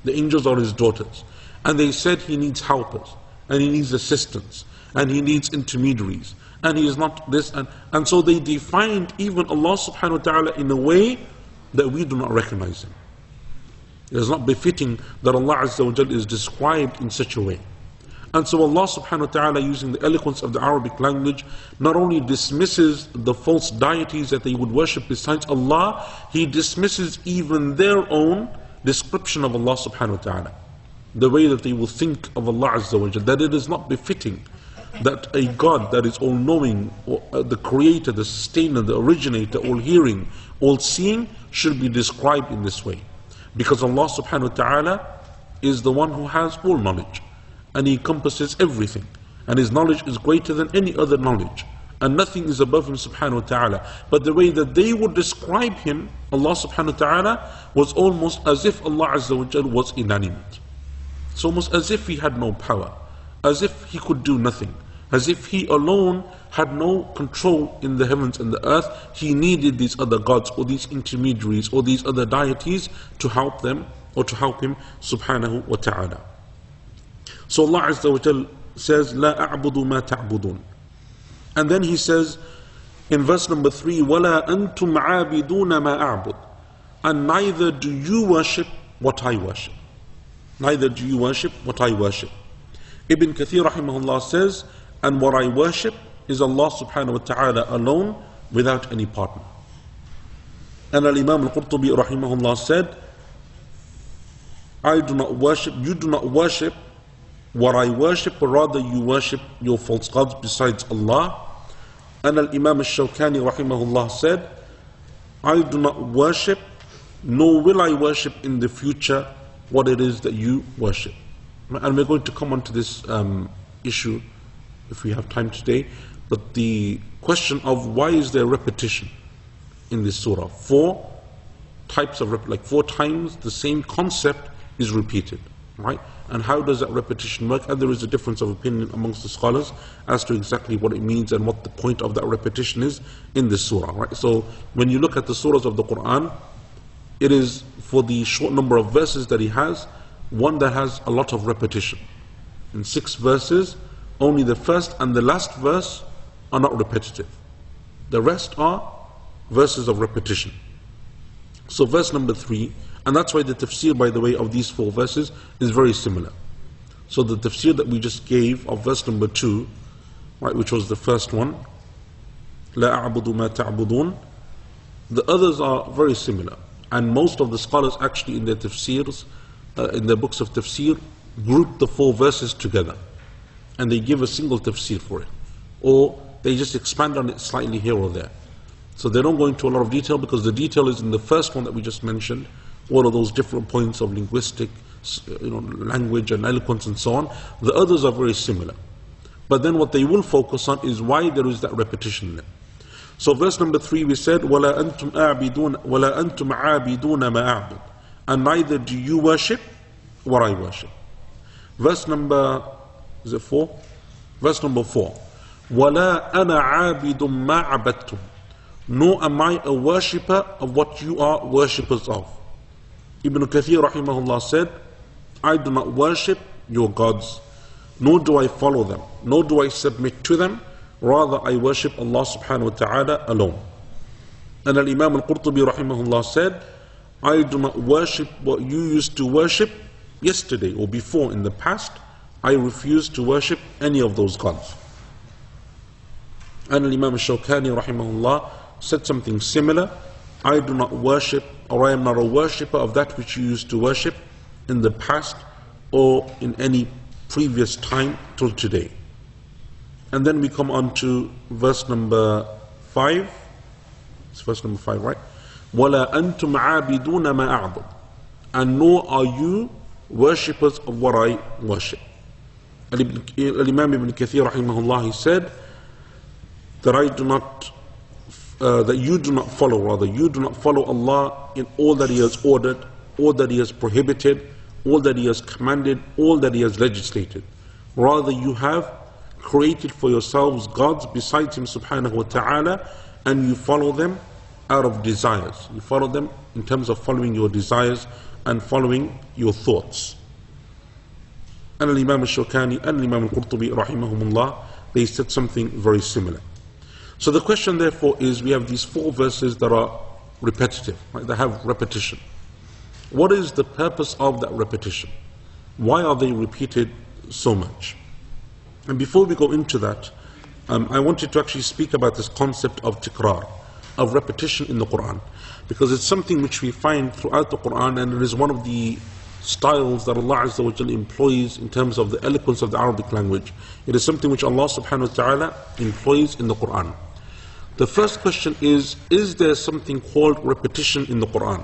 The angels are His daughters. And they said He needs helpers, and He needs assistants, and He needs intermediaries, and He is not this. And so they defined even Allah subhanahu wa ta'ala in a way that we do not recognize Him. It is not befitting that Allah Azza wa Jal is described in such a way. And so Allah subhanahu wa ta'ala, using the eloquence of the Arabic language, not only dismisses the false deities that they would worship besides Allah, He dismisses even their own description of Allah subhanahu wa ta'ala. The way that they will think of Allah Azza wa Jal, that it is not befitting that a God that is all-knowing, the creator, the sustainer, the originator, all-hearing, all-seeing, should be described in this way. Because Allah subhanahu wa ta'ala is the one who has all knowledge, and He encompasses everything, and His knowledge is greater than any other knowledge, and nothing is above Him subhanahu wa ta'ala. But the way that they would describe Him, Allah subhanahu wa ta'ala, was almost as if Allah Azza wa Jal was inanimate. It's almost as if He had no power, as if He could do nothing, as if He alone had no control in the heavens and the earth. He needed these other gods, or these intermediaries, or these other deities to help them, or to help Him subhanahu wa ta'ala. So Allah Azza wa Jal says, La a'budu ma ta'budun. And then He says in verse number 3, وَلَا أَنْتُمْ عَابِدُونَ مَا أَعْبُدُ. And neither do you worship what I worship. Neither do you worship what I worship. Ibn Kathir rahimahullah says, and what I worship is Allah subhanahu wa ta'ala alone without any partner. And Al-Imam Al-Qurtubi rahimahullah said, I do not worship, you do not worship what I worship, but rather you worship your false gods besides Allah. And Al-Imam Al-Shawkani rahimahullah said, I do not worship, nor will I worship in the future what it is that you worship. And we're going to come on to this issue if we have time today. But the question of why is there repetition in this surah? 4 types of, like 4 times the same concept is repeated, right? And how does that repetition work? And there is a difference of opinion amongst the scholars as to exactly what it means and what the point of that repetition is in this surah, right? So when you look at the surahs of the Quran, it is for the short number of verses that he has, one that has a lot of repetition. In 6 verses, only the first and the last verse are not repetitive. The rest are verses of repetition. So verse number 3, and that's why the tafsir, by the way, of these 4 verses is very similar. So the tafsir that we just gave of verse number 2, right, which was the first one, لا أعبد ما تعبدون, the others are very similar. And most of the scholars actually in their tafsirs, in their books of tafsir, group the 4 verses together. And they give a single tafsir for it. Or they just expand on it slightly here or there. So they don't go into a lot of detail because the detail is in the first one that we just mentioned, all of those different points of linguistic, language and eloquence and so on. The others are very similar. But then what they will focus on is why there is that repetition there. So verse number 3 we said, وَلَا أَنْتُمْ عَابِدُونَ مَا أَعْبُدُ, and neither do you worship what I worship. Verse number, is it 4? Verse number 4, وَلَا أَنَا عَابِدٌ مَا عَبَدْتُمْ, nor am I a worshipper of what you are worshippers of. Ibn Kathir rahimahullah said, I do not worship your gods, nor do I follow them, nor do I submit to them. Rather, I worship Allah subhanahu wa ta'ala alone. And Al-Imam Al-Qurtubi rahimahullah said, I do not worship what you used to worship yesterday or before in the past. I refuse to worship any of those gods. And Al-Imam Al-Shawkani rahimahullah said something similar. I do not worship, or I am not a worshipper of that which you used to worship in the past or in any previous time till today. And then we come on to verse number 5. It's verse number 5, right? وَلَا أَنْتُمْ عَابِدُونَ مَا أَعْبُدُ, and nor are you worshippers of what I worship. Al-Imam Ibn Kathir rahimahullah, he said that I do not, that you do not follow, rather, you do not follow Allah in all that He has ordered, all that He has prohibited, all that He has commanded, all that He has legislated. Rather, you have created for yourselves gods besides Him subhanahu wa ta'ala, and you follow them out of desires. You follow them in terms of following your desires and following your thoughts. And Al-Imam Al-Shawkani and Al-Imam Al-Qurtubi rahimahumullah, they said something very similar. So the question therefore is, we have these 4 verses that are repetitive, right? They have repetition. What is the purpose of that repetition? Why are they repeated so much? And before we go into that, I wanted to actually speak about this concept of tikrar, of repetition in the Quran, because it's something which we find throughout the Quran, and it is one of the styles that Allah Azza wa Jalla employs in terms of the eloquence of the Arabic language. It is something which Allah subhanahu wa ta'ala employs in the Quran. The first question is there something called repetition in the Quran?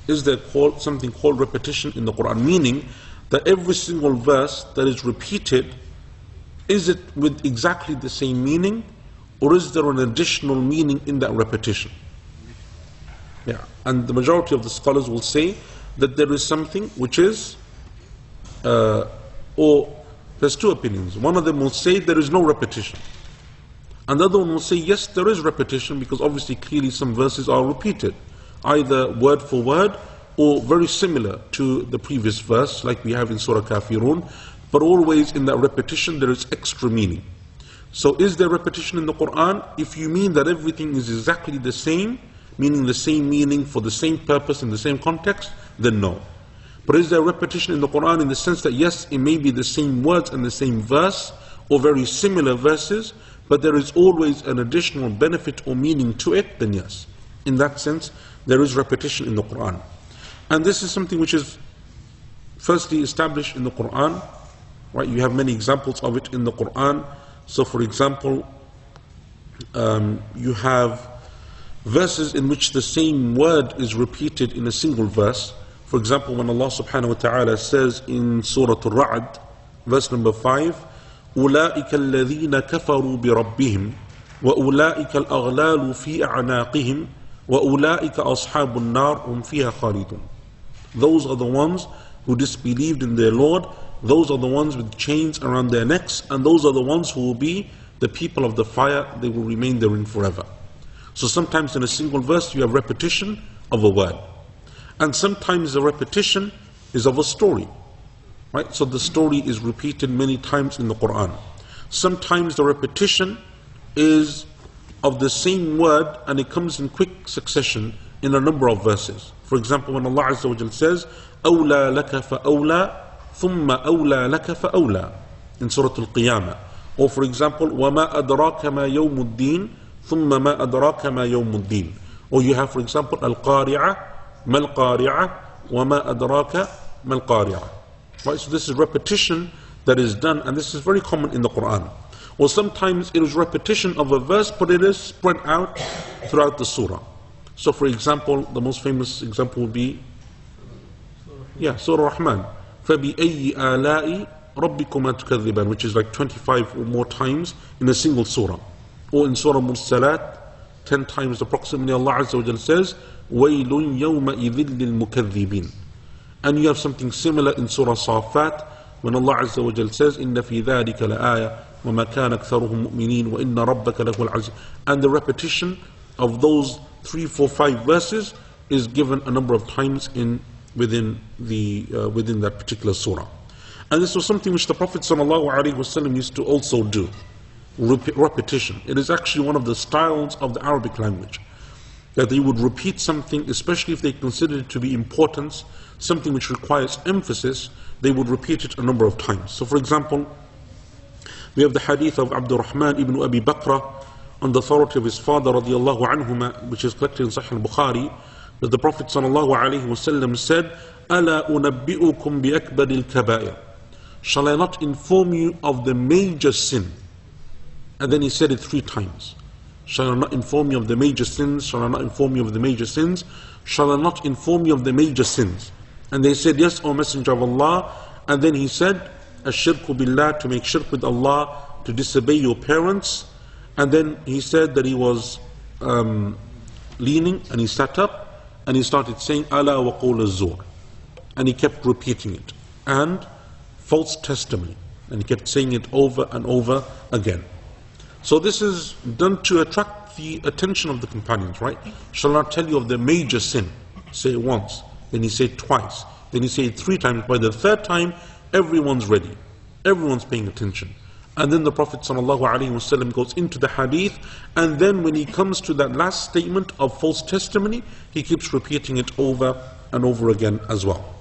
Is there something called repetition in the Quran? Meaning that every single verse that is repeated, is it with exactly the same meaning, or is there an additional meaning in that repetition? Yeah, and the majority of the scholars will say that there is something which is, or there's 2 opinions. One of them will say there is no repetition. Another one will say yes, there is repetition, because obviously clearly some verses are repeated, either word for word or very similar to the previous verse, like we have in Surah Kafirun. But always in that repetition there is extra meaning. So is there repetition in the Quran? If you mean that everything is exactly the same, meaning the same meaning for the same purpose in the same context, then no. But is there repetition in the Quran in the sense that yes, it may be the same words and the same verse or very similar verses, but there is always an additional benefit or meaning to it? Then yes, in that sense there is repetition in the Quran. And this is something which is firstly established in the Quran, right? You have many examples of it in the Quran. So for example, you have verses in which the same word is repeated in a single verse. For example, when Allah subhanahu wa ta'ala says in Surah Al-Ra'd, verse number 5, أُولَٰئِكَ الَّذِينَ كَفَرُوا بِرَبِّهِمْ وَأُولَٰئِكَ الْأَغْلَالُ فِي أَعْنَاقِهِمْ وَأُولَٰئِكَ أَصْحَابُ النَّارِ هُمْ فِيهَا خَالِدُونَ. Those are the ones who disbelieved in their Lord, those are the ones with chains around their necks, and those are the ones who will be the people of the fire, they will remain therein forever. So sometimes in a single verse you have repetition of a word. And sometimes the repetition is of a story. Right? So the story is repeated many times in the Quran. Sometimes the repetition is of the same word and it comes in quick succession in a number of verses. For example, when Allah Azza wa Jal says, أَوْلَى لَكَ فَأَوْلَى ثُمَّ أَوْلَى لَكَ فَأَوْلَى in Surah Al-Qiyamah. Or for example, وَمَا أَدْرَاكَ مَا يَوْمُ الدِّينِ ثُمَّ مَا أَدْرَاكَ مَا يَوْمُ الدِّينِ. Or you have for example, الْقَارِعَةِ ما القارعة وما أدراك ما القارعة. Right, so this is repetition that is done, and this is very common in the Quran. Or sometimes it is repetition of a verse, but it is spread out throughout the surah. So for example, the most famous example would be Surah Rahman, فَبِأَيِّ آلَاءِ رَبِّكُمَا تُكَذِّبَانِ, which is like 25 or more times in a single surah. Or in Surah Mursalat, 10 times approximately, Allah Azza wa Jal says, وَيْلٌ يَوْمَئِذٍ لِلْمُكَذِّبِينَ. And you have something similar in Surah Safat, when Allah Azza wa Jal says, إِنَّ فِي ذَلِكَ لَآيَةً وَمَا كَانَ أَكْثَرُهُم مُؤْمِنِينَ وَإِنَّ رَبَّكَ لَهُوَ الْعَزِيزُ. And the repetition of those 3, 4, 5 verses is given a number of times within that particular surah. And this was something which the Prophet ﷺ used to also do. Repetition. It is actually one of the styles of the Arabic language, that they would repeat something, especially if they considered it to be important, something which requires emphasis, they would repeat it a number of times. So for example, we have the hadith of Abdurrahman ibn Abi Bakr on the authority of his father radiallahu anhuma, which is collected in Sahih al-Bukhari, that the Prophet sallallahu alayhi wasallam said, أَلَا أُنَبِّئُكُمْ بِأَكْبَرِ الْكَبَائِرِ. Shall I not inform you of the major sin? And then he said it 3 times. Shall I not inform you of the major sins? Shall I not inform you of the major sins? Shall I not inform you of the major sins? And they said, yes, O Messenger of Allah. And then he said, Ash-shirku billah, to make shirk with Allah, to disobey your parents. And then he said that he was leaning and he sat up and he started saying, Ala wa qawl az-zur. And he kept repeating it. And false testimony. And he kept saying it over and over again. So this is done to attract the attention of the companions, right? Shall I tell you of the major sin? Say it once, then he said twice, then he said 3 times. By the 3rd time, everyone's ready, everyone's paying attention. And then the Prophet ﷺ goes into the hadith, and then when he comes to that last statement of false testimony, he keeps repeating it over and over again as well.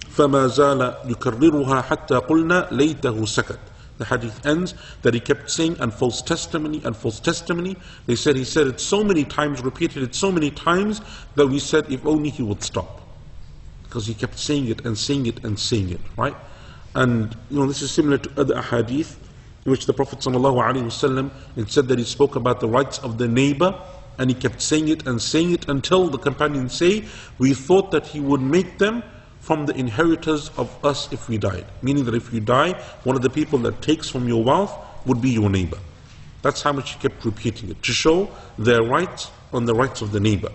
فَمَا زَالَ يُكَرِّرُهَا حَتَّى قُلْنَا لَيْتَهُ سَكَتْ. The hadith ends that he kept saying, and false testimony, and false testimony. They said he said it so many times, repeated it so many times, that we said if only he would stop. Because he kept saying it and saying it and saying it, right? And this is similar to other hadith, in which the Prophet ﷺ, it said that he spoke about the rights of the neighbor, and he kept saying it and saying it until the companions say, we thought that he would make them from the inheritors of us if we died. Meaning that if you die, one of the people that takes from your wealth would be your neighbor. That's how much he kept repeating it, to show their rights on the rights of the neighbor.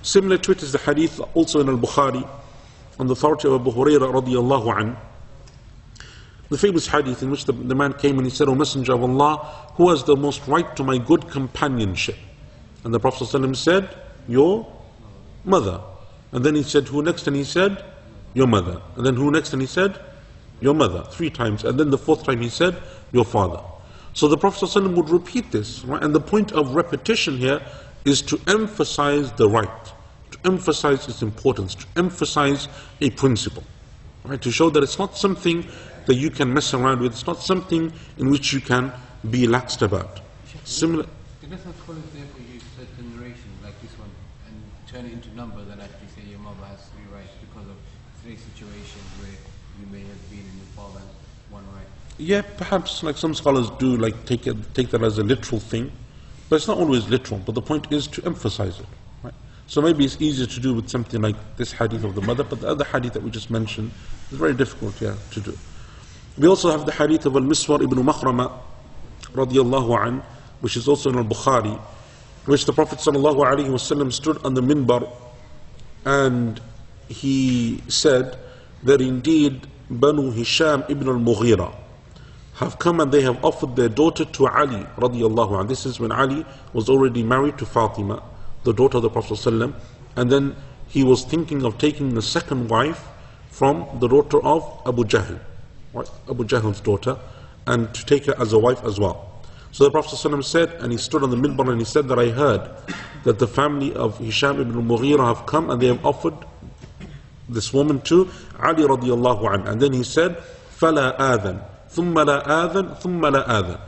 Similar to it is the hadith also in Al-Bukhari, on the authority of Abu Hurairah radiallahu anhu, the famous hadith in which the man came and he said, O Messenger of Allah, who has the most right to my good companionship? And the Prophet ﷺ said, your mother. And then he said, who next? And he said, your mother. And then who next? And he said, your mother, 3 times. And then the 4th time he said, your father. So the Prophet ﷺ would repeat this, right? And the point of repetition here is to emphasize the right, to emphasize its importance, to emphasize a principle, right? To show that it's not something that you can mess around with, it's not something in which you can be laxed about. Similar. Did not scholars therefore use certain narrations like this one and turn it into numbers and actually say your mother has 3 rights because of 3 situations where you may have been in your father's 1 right? Yeah, perhaps like some scholars do, like take that as a literal thing, but it's not always literal. But the point is to emphasize it, right? So maybe it's easier to do with something like this hadith of the mother, but the other hadith that we just mentioned is very difficult, yeah, to do. We also have the hadith of Al-Miswar ibn Makhrama radiyallahu an, which is also in Al-Bukhari, which the Prophet sallallahu alaihi wasallam stood on the minbar and he said that indeed Banu Hisham ibn al-Mughira have come and they have offered their daughter to Ali radiyallahu anh. This is when Ali was already married to Fatima, the daughter of the Prophet sallallahu, and then he was thinking of taking the second wife from the daughter of Abu Jahl, right? Abu Jahl's daughter, and to take her as a wife as well. So the Prophet ﷺ said, and he stood on the minbar and he said that I heard that the family of Hisham ibn al-Mughira have come and they have offered this woman to Ali radiyallahu anh. And then he said, فَلَا آذَنْ ثُمَّ لَا آذَنْ ثُمَّ لَا آذَنْ.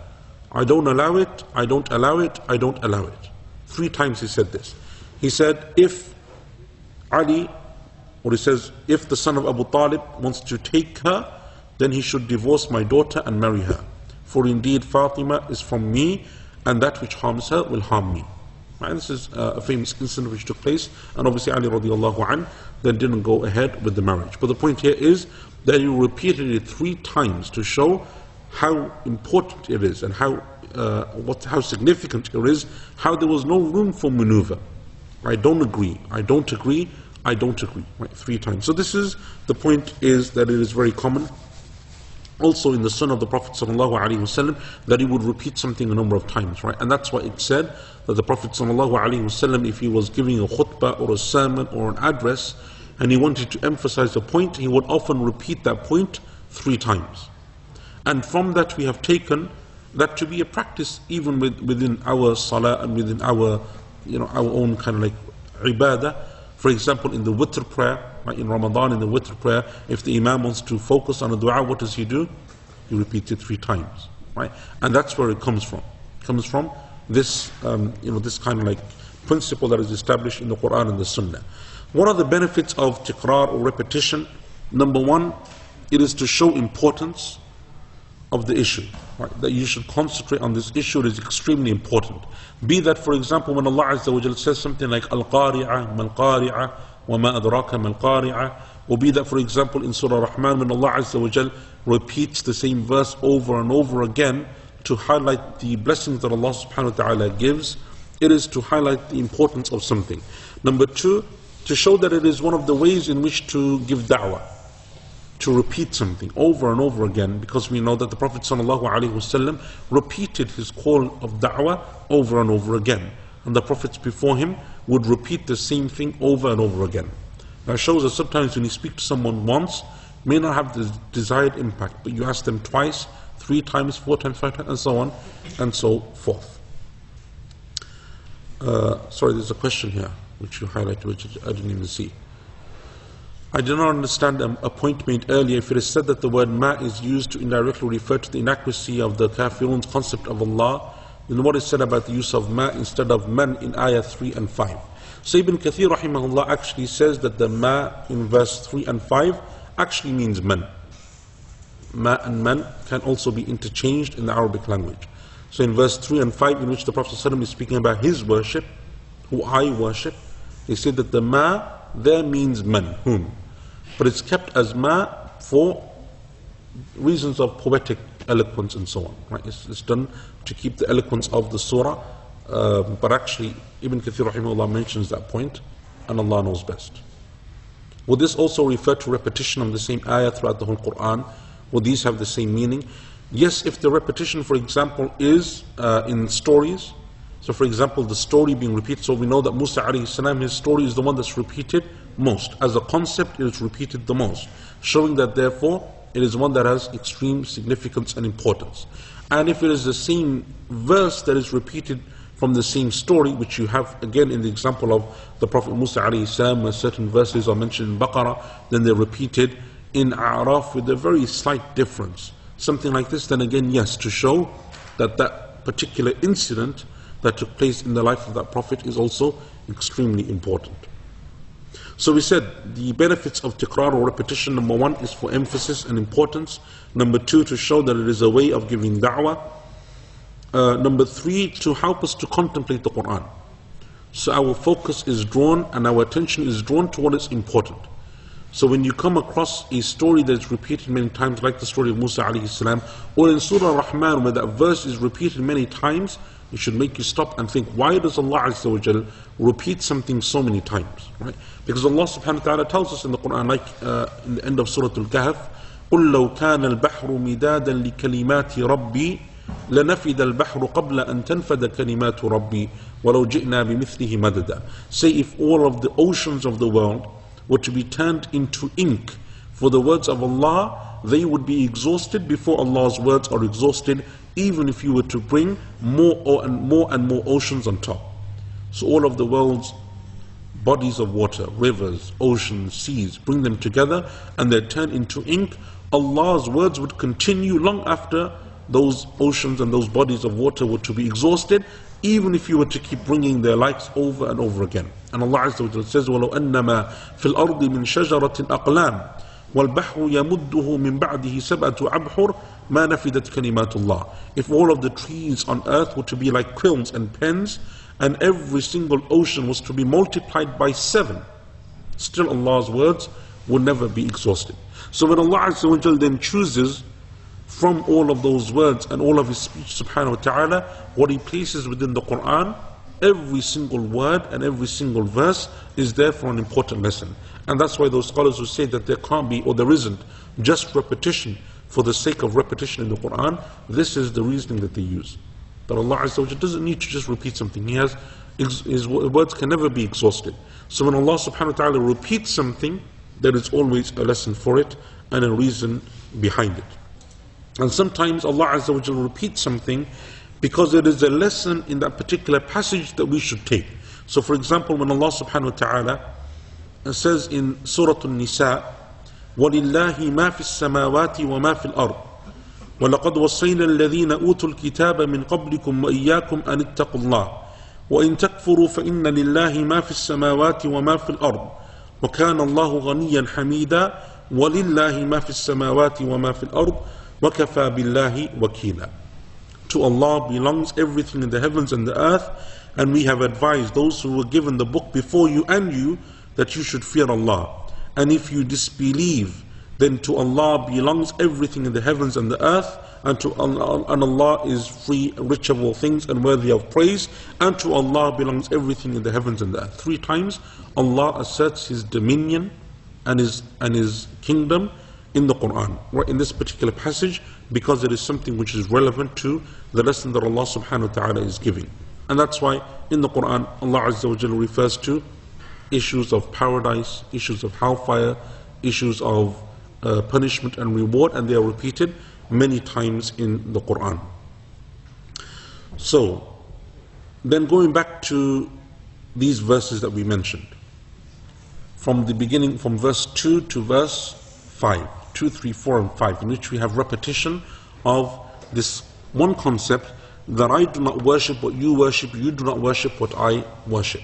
I don't allow it, I don't allow it, I don't allow it. 3 times he said this. He said, if Ali, or he says, if the son of Abu Talib wants to take her, then he should divorce my daughter and marry her. For indeed Fatima is from me, and that which harms her will harm me. And this is a famous incident which took place, and obviously Ali radiallahu anh then didn't go ahead with the marriage. But the point here is that he repeated it 3 times to show how important it is and how significant it is, how there was no room for maneuver. I don't agree, I don't agree, I don't agree, right? 3 times. So this is, the point is that it is very common also in the sunnah of the Prophet ﷺ that he would repeat something a number of times, right? And that's why it said that the Prophet ﷺ, if he was giving a khutbah or a sermon or an address and he wanted to emphasize a point, he would often repeat that point 3 times. And from that we have taken that to be a practice even within our salah and within our, our own kind of like ibadah. For example, in the witr prayer, right, in Ramadan, in the witr prayer, if the imam wants to focus on a dua, what does he do? He repeats it 3 times, right? And that's where it comes from. It comes from this, this kind of like principle that is established in the Quran and the Sunnah. What are the benefits of tikrar or repetition? Number 1, it is to show importance of the issue, right? That you should concentrate on this issue. It is extremely important. Be that, for example, when Allah Azza wa Jal says something like Al-Qari'ah, Mal-Qari'ah, wa ma adraka Mal-Qari'ah, or be that, for example, in Surah Rahman, when Allah Azza wa Jal repeats the same verse over and over again to highlight the blessings that Allah subhanahu wa ta'ala gives, it is to highlight the importance of something. Number 2, to show that it is one of the ways in which to give da'wah, to repeat something over and over again, because we know that the Prophet ﷺ repeated his call of da'wah over and over again, and the prophets before him would repeat the same thing over and over again. That shows that sometimes when you speak to someone once, may not have the desired impact, but you ask them twice, 3 times, 4 times, 5 times, and so on and so forth. Sorry, there's a question here which you highlighted, which I didn't even see. I do not understand a point made earlier. If it is said that the word ma is used to indirectly refer to the inaccuracy of the kafirun's concept of Allah, then what is said about the use of ma instead of man in ayah 3 and 5? So Ibn Kathir rahimahullah actually says that the ma in verse 3 and 5 actually means man. Ma and man can also be interchanged in the Arabic language. So in verse 3 and 5, in which the Prophet ﷺ is speaking about his worship, who I worship, he said that the ma there means man, whom. But it's kept as ma for reasons of poetic eloquence and so on. Right? It's done to keep the eloquence of the surah, but actually Ibn Kathir rahimahullah mentions that point, and Allah knows best. Would this also refer to repetition of the same ayah throughout the whole Quran? Would these have the same meaning? Yes, if the repetition, for example, is in stories. So for example, the story being repeated, so we know that Musa alayhi salam, his story is the one that's repeated most. As a concept, it is repeated the most, showing that therefore it is one that has extreme significance and importance. And if it is the same verse that is repeated from the same story, which you have again in the example of the Prophet Musa alayhi salam, where certain verses are mentioned in Baqarah, then they're repeated in A'raf with a very slight difference. Something like this, then again, yes, to show that that particular incident that took place in the life of that Prophet is also extremely important. So we said the benefits of tiqrar or repetition, number one is for emphasis and importance. Number two, to show that it is a way of giving da'wah. Number three, to help us to contemplate the Quran. So our focus is drawn and our attention is drawn to what is important. So when you come across a story that's repeated many times, like the story of Musa alayhi salam, or in Surah Rahman where that verse is repeated many times, it should make you stop and think, why does Allah Azza wa Jal repeat something so many times? Right? Because Allah subhanahu wa ta'ala tells us in the Quran, like in the end of Surah Al-Kahf, قُلْ لَوْ كَانَ الْبَحْرُ مِدَادًا لِكَلِمَاتِ رَبِّي لَنَفِدَ الْبَحْرُ قَبْلَ أَن تَنْفَدَ كَلِمَاتُ رَبِّي وَلَوْ جِئْنَا بِمِثْلِهِ مَدَدًا. Say, if all of the oceans of the world were to be turned into ink for the words of Allah, they would be exhausted before Allah's words are exhausted, even if you were to bring more and more oceans on top. So all of the world's bodies of water, rivers, oceans, seas, bring them together and they're turned into ink, Allah's words would continue long after those oceans and those bodies of water were to be exhausted, even if you were to keep bringing their likes over and over again. And Allah Azza wa Jalla says, وَلَوْ أَنَّمَا فِي الْأَرْضِ مِنْ شَجَرَةٍ أَقْلَامٍ وَالْبَحْرُ يَمُدُّهُ مِنْ بَعْدِهِ سَبْعَةُ أَبْحُرٍ مَا نَفِدَتْ كَلِمَاتُ اللَّهِ. If all of the trees on earth were to be like quills and pens, and every single ocean was to be multiplied by 7, still Allah's words will never be exhausted. So when Allah Azza wa Jalla then chooses from all of those words and all of His speech subhanahu wa ta'ala, what He places within the Quran, every single word and every single verse is there for an important lesson. And that's why those scholars who say that there can't be or there isn't just repetition for the sake of repetition in the Quran, this is the reasoning that they use. That Allah Azza wa Jalla doesn't need to just repeat something. His words can never be exhausted. So when Allah subhanahu wa ta'ala repeats something, there is always a lesson for it and a reason behind it. And sometimes Allah Azza wa Jalla repeats something because there is a lesson in that particular passage that we should take. So for example, when Allah subhanahu wa ta'ala says in Surah An-Nisa, وَلِلَّهِ مَا فِي السَّمَاوَاتِ وَمَا فِي الْأَرْضِ وَلَقَدْ وَصَّيْنَا الَّذِينَ أُوتُوا الْكِتَابَ مِنْ قَبْلِكُمْ وَإِيَّاكُمْ أَنِ اتَّقُوا اللَّهَ وَإِن تَكْفُرُوا فَإِنَّ لِلَّهِ مَا فِي السَّمَاوَاتِ وَمَا فِي الْأَرْضِ وَكَانَ اللَّهُ غَنِيًّا حَمِيدًا وَلِلَّهِ مَا فِي السَّمَاوَاتِ وَمَا فِي الْأَرْضِ وَكَفَى بِاللَّهِ وَكِيلًا. To Allah belongs everything in the heavens and the earth, and we have advised those who were given the book before you and you that you should fear Allah. And if you disbelieve, then to Allah belongs everything in the heavens and the earth, and Allah is free, rich of all things and worthy of praise, and to Allah belongs everything in the heavens and the earth. 3 times Allah asserts His dominion and His kingdom in the Quran, right, in this particular passage, because it is something which is relevant to the lesson that Allah subhanahu wa ta'ala is giving. And that's why in the Quran Allah Azza wa Jalla refers to issues of paradise, issues of hellfire, issues of punishment and reward, and they are repeated many times in the Quran. So then going back to these verses that we mentioned, from the beginning, from verse 2 to verse 5, 2, 3, 4 and 5, in which we have repetition of this one concept, that I do not worship what you worship, you do not worship what I worship.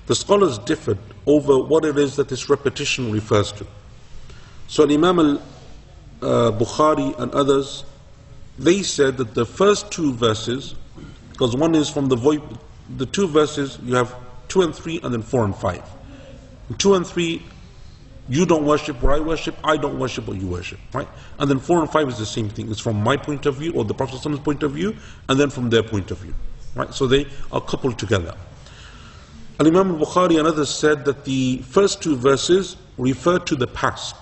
The scholars differed over what it is that this repetition refers to. So Imam al-Bukhari and others, they said that the first 2 verses, because one is from the 2 verses, you have 2 and 3 and then 4 and 5. In 2 and 3, you don't worship what I don't worship what you worship, right? And then 4 and 5 is the same thing. It's from my point of view or the Prophet's point of view, and then from their point of view, right? So they are coupled together. And Imam al-Bukhari and others said that the first 2 verses refer to the past,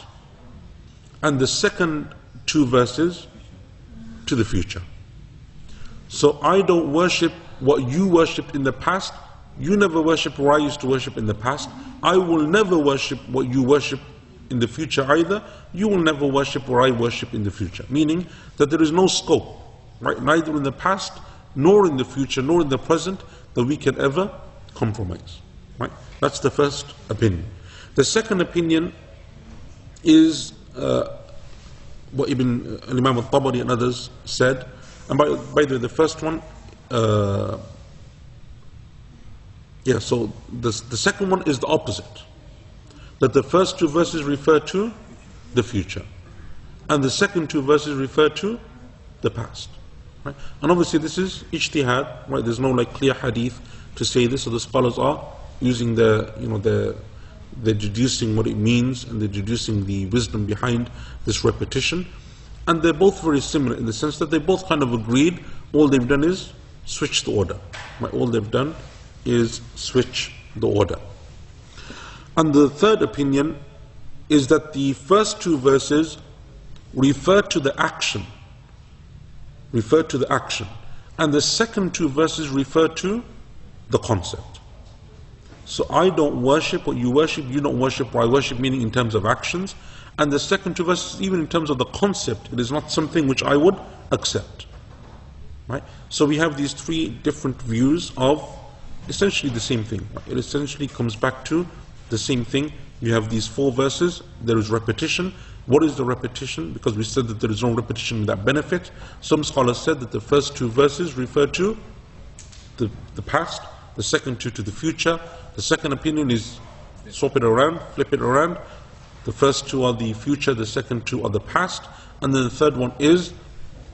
and the second 2 verses to the future. So I don't worship what you worshipped in the past. You never worship what I used to worship in the past. I will never worship what you worship in the future either. You will never worship what I worship in the future. Meaning that there is no scope, right? Neither in the past, nor in the future, nor in the present. that we can ever compromise. Right? That's the first opinion. The second opinion is what Imam al-Tabari and others said. And by the way, the first one, so the second one is the opposite. That the first two verses refer to the future, and the second two verses refer to the past. Right? And obviously this is ijtihad, right? There's no like clear hadith to say this, so the scholars are using they're deducing what it means, and they're deducing the wisdom behind this repetition. And they're both very similar in the sense that they both kind of agreed. All they've done is switch the order. Right? All they've done is switch the order. And the third opinion is that the first two verses refer to the action, and the second two verses refer to the concept. So I don't worship what you worship, you don't worship what I worship, meaning in terms of actions. And the second two verses, even in terms of the concept, it is not something which I would accept. Right? So we have these three different views of essentially the same thing. Right? It essentially comes back to the same thing. You have these four verses, there is repetition. What is the repetition? Because we said that there is no repetition without benefit. Some scholars said that the first two verses refer to the past, the second two to the future. The second opinion is swap it around, flip it around. The first two are the future, the second two are the past, and then the third one is,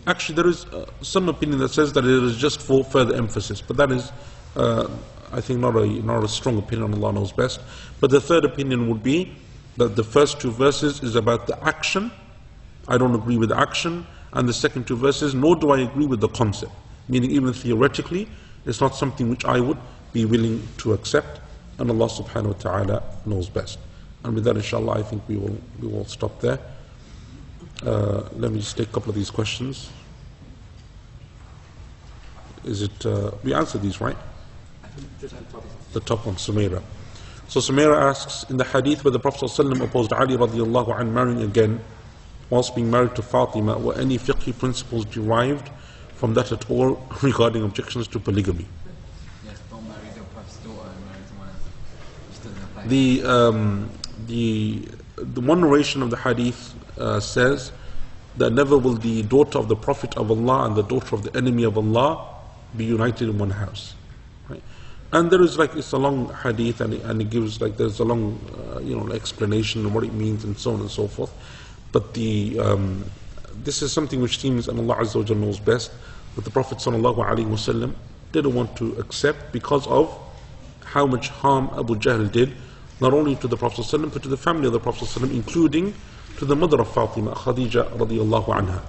actually there is some opinion that says that it is just for further emphasis, but that is, I think, not a strong opinion, Allah knows best. But the third opinion would be that the first two verses is about the action. I don't agree with the action, and the second two verses, nor do I agree with the concept, meaning even theoretically, it's not something which I would be willing to accept, and Allah subhanahu wa ta'ala knows best. And with that, inshallah, I think we will stop there. Let me just take a couple of these questions. Is it, we answered these, right? The top one, Sumaira. So Sumaira asks, in the hadith where the Prophet ﷺ opposed Ali radiallahu anhu marrying again, whilst being married to Fatima, were any fiqh principles derived from that at all regarding objections to polygamy? Yes, don't marry the Prophet's daughter and marry someone else. Which doesn't apply. The one narration of the hadith says that never will the daughter of the Prophet of Allah and the daughter of the enemy of Allah be united in one house. Right? And there is it's a long hadith, and it gives there's a long explanation of what it means and so on and so forth. But this is something which seems, and Allah Azza wa Jalla knows best, that the Prophet sallallahu alaihi wasallam didn't want to accept because of how much harm Abu Jahl did, not only to the Prophet ﷺ, but to the family of the Prophet ﷺ, including to the mother of Fatima, Khadija radiallahu anha.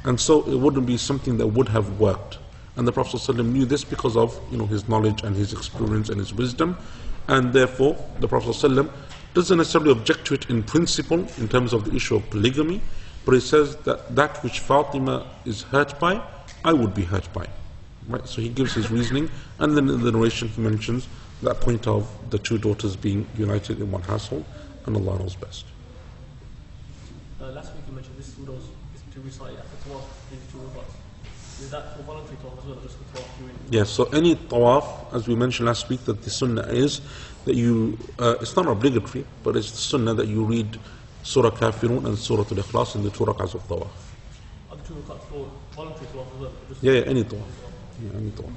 And so it wouldn't be something that would have worked. And the Prophet ﷺ knew this because of his knowledge and his experience and his wisdom. And therefore, the Prophet ﷺ doesn't necessarily object to it in principle in terms of the issue of polygamy, but he says that which Fatima is hurt by, I would be hurt by. Right? So he gives his reasoning, and then in the narration he mentions that point of the two daughters being united in one household, and Allah knows best. Last week you mentioned this surah is to recite after tawaf in 2 rakats. Is that for voluntary tawaf as well, or just for tawaf during? Yes, so any tawaf, as we mentioned last week, that the sunnah is that you, it's not obligatory, but it's the sunnah that you read Surah Kafirun and Surah Al-Ikhlas in the 2 rakats of tawaf. Are the 2 rakats for voluntary tawaf as well? Yeah, any tawaf. Yeah, any tawaf.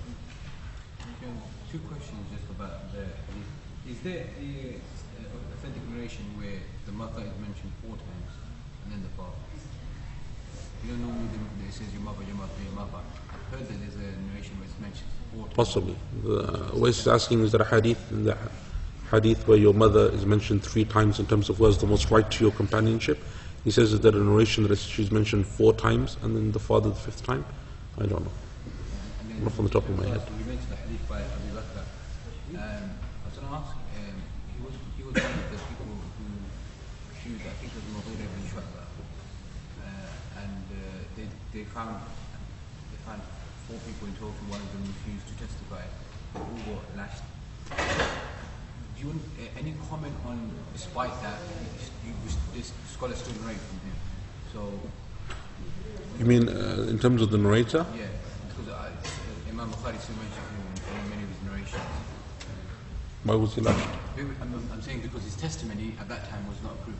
Two questions just about the hadith. Is there a authentic narration where the mother is mentioned 4 times and then the father? Normally it says your mother, your mother, your mother. I've heard that there's a narration where it's mentioned 4 times. Possibly. What he's asking is that a hadith, in the hadith where your mother is mentioned 3 times in terms of who has the most right to your companionship. He says, is there a narration that she's mentioned 4 times and then the father the 5th time? I don't know. Not from the top of my head. You mentioned the hadith by Abu Bakr. I was going to ask, he was one of the people who accused, I think it was Mughira ibn Shu'bah, and they found 4 people in total. One of them refused to testify. They all got lashed. Do you want any comment on, despite that, this scholar still narrate from him? So you mean in terms of the narrator? yeah, because Imam Bukhari still mentions him in many of his narrations. Why was he lashed? I'm saying because his testimony at that time was not approved.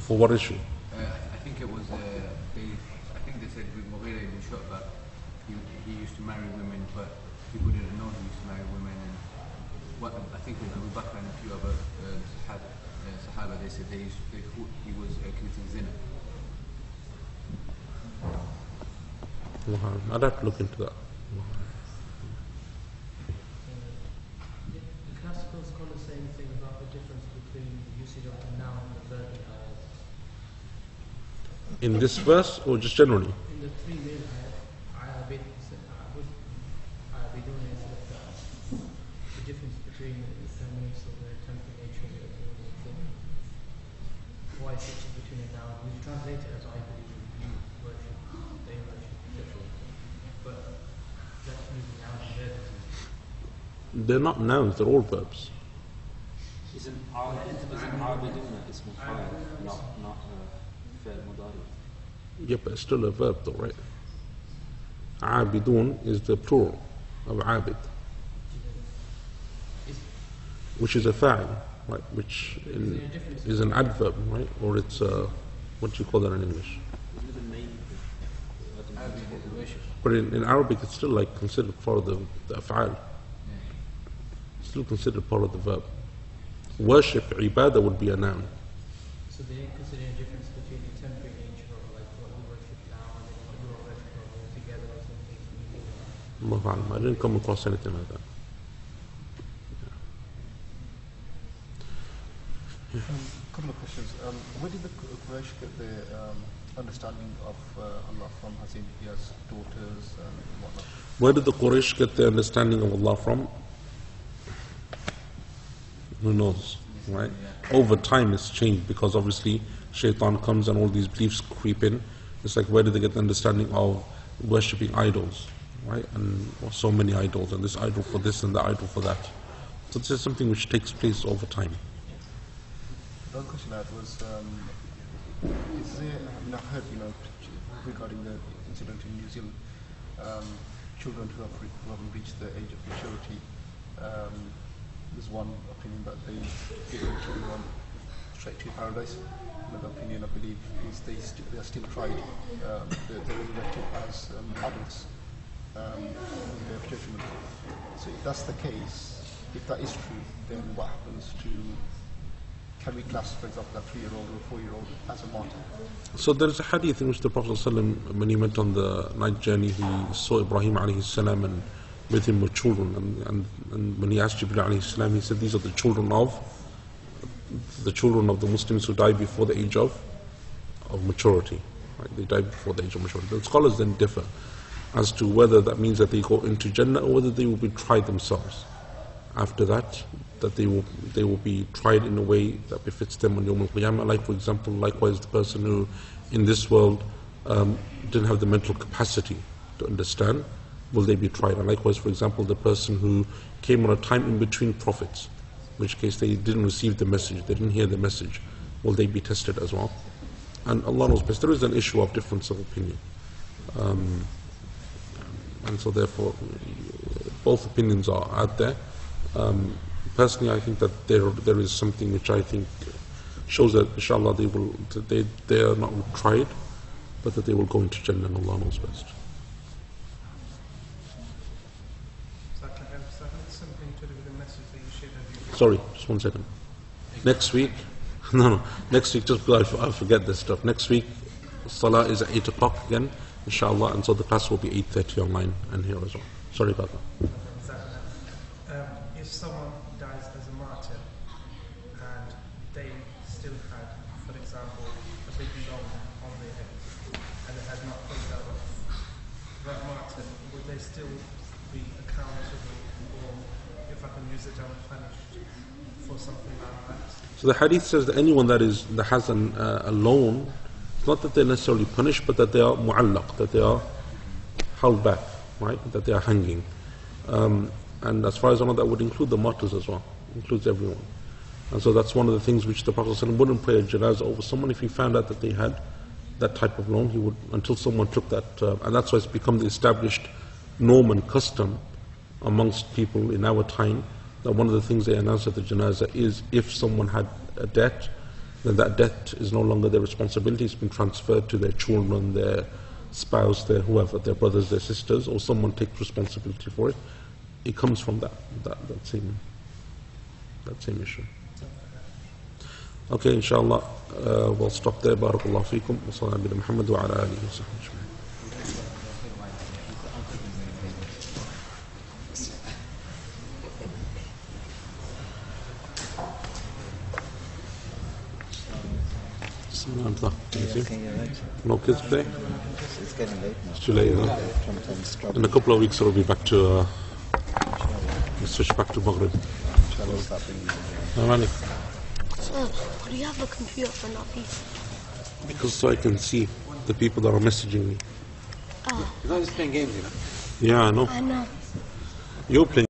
For what issue? I think it was, I think they said with Mughira ibn Shu'bah, he used to marry women, but people didn't know he used to marry women. And what, I think with Abu Bakr and a few other Sahaba, they said they thought he was committing zina. I'd have to look into that. The classical scholars say anything about the difference between the usage of the noun and the verb in ayahs? In this verse or just generally? In the three main ayahs, the difference between the terminus of the temporary nature of the thing. Why is it between a noun? We translate it as I believe, you worship, they worship, etc. But let's use the noun and verb. They're not nouns, they're all verbs. Isn't عابدون اسم فاعل not فعل مضارع? Yeah, but it's still a verb though, right? عابدون is the plural of عابد, which is a fa'il, right? Which is an adverb, right? Or it's what do you call that in English? Isn't it a name? But in Arabic it's still like considered part of the af'al. Still considered part of the verb. Worship, ibadah would be a noun. So they didn't consider a difference between the temporary nature of like what we worship now and then what we worship all together or something. Allahu a'lam. I didn't come across anything like that. Couple of questions. Where did the Quraysh get their understanding of Allah from? As in, he has daughters and whatnot. Where did the Quraysh get their understanding of Allah from? Who knows, right? Over time it's changed because obviously shaitan comes and all these beliefs creep in. It's like, where did they get the understanding of worshipping idols, right? And so many idols, and this idol for this and the idol for that. So this is something which takes place over time. The other question I had was, is there, I've heard, regarding the incident in New Zealand, children who haven't reached the age of maturity, there's one opinion that they children on straight to paradise. Another opinion, I believe, is they are still tried. They're resurrected as adults in their judgment. So if that's the case, if that is true, then what happens to? Can we class, for example, a 3-year-old or a 4-year-old as a martyr? So there is a hadith in which the Prophet ﷺ, when he went on the night journey, he saw Ibrahim alayhi salam and with him were children, and when he asked Jibreel alayhi salam, he said, these are the children of the Muslims who died before the age of maturity. Right? They died before the age of maturity. The scholars then differ as to whether that means that they go into Jannah or whether they will be tried themselves. After that they will be tried in a way that befits them on Yawm al-Qiyamah. Like, for example, likewise the person who in this world didn't have the mental capacity to understand, will they be tried? And likewise, for example, the person who came on a time in between prophets, in which case they didn't receive the message, they didn't hear the message, will they be tested as well? And Allah knows best. There is an issue of difference of opinion. And so therefore, both opinions are out there. Personally, I think that there is something which I think shows that inshallah they are not tried, but that they will go into Jannah, and Allah knows best. Something to do with the message that you shared. Sorry, just 1 second. Next week, next week, just because I forget this stuff. Next week, Salah is at 8 o'clock again, inshallah, and so the class will be 8:30 online and here as well. Sorry about that. If someone dies as a martyr and they still had, for example, a big lump on their head and they had not pulled out of that martyr, would they still be accountable, or if I can use the term, punished for something like that? So the hadith says that anyone that has a loan, it's not that they're necessarily punished, but that they are mu'allaq, that they are held back, right? That they are hanging. And as far as I know, that would include the martyrs as well, includes everyone. And so that's one of the things which the Prophet ﷺ wouldn't pray a janazah over someone if he found out that they had that type of loan. He would, until someone took that, and that's why it's become the established norm and custom amongst people in our time, that one of the things they announce at the janazah is if someone had a debt, then that debt is no longer their responsibility, it's been transferred to their children, their spouse, their whoever, their brothers, their sisters, or someone takes responsibility for it. It comes from that same issue. Okay, inshallah, we'll stop there. Barakallahu feekum. Wa sallallahu ala Muhammad wa ala alihi wa sahbihi ajma'in. No kids today? It's getting late now. It's too late, huh? In a couple of weeks, it'll be back to, we'll switch back to Maghrib. Inshallah, So, why do you have a computer for not people? Because so I can see the people that are messaging me. Oh, You're not just playing games, you know. Yeah, I know. I know. You're playing.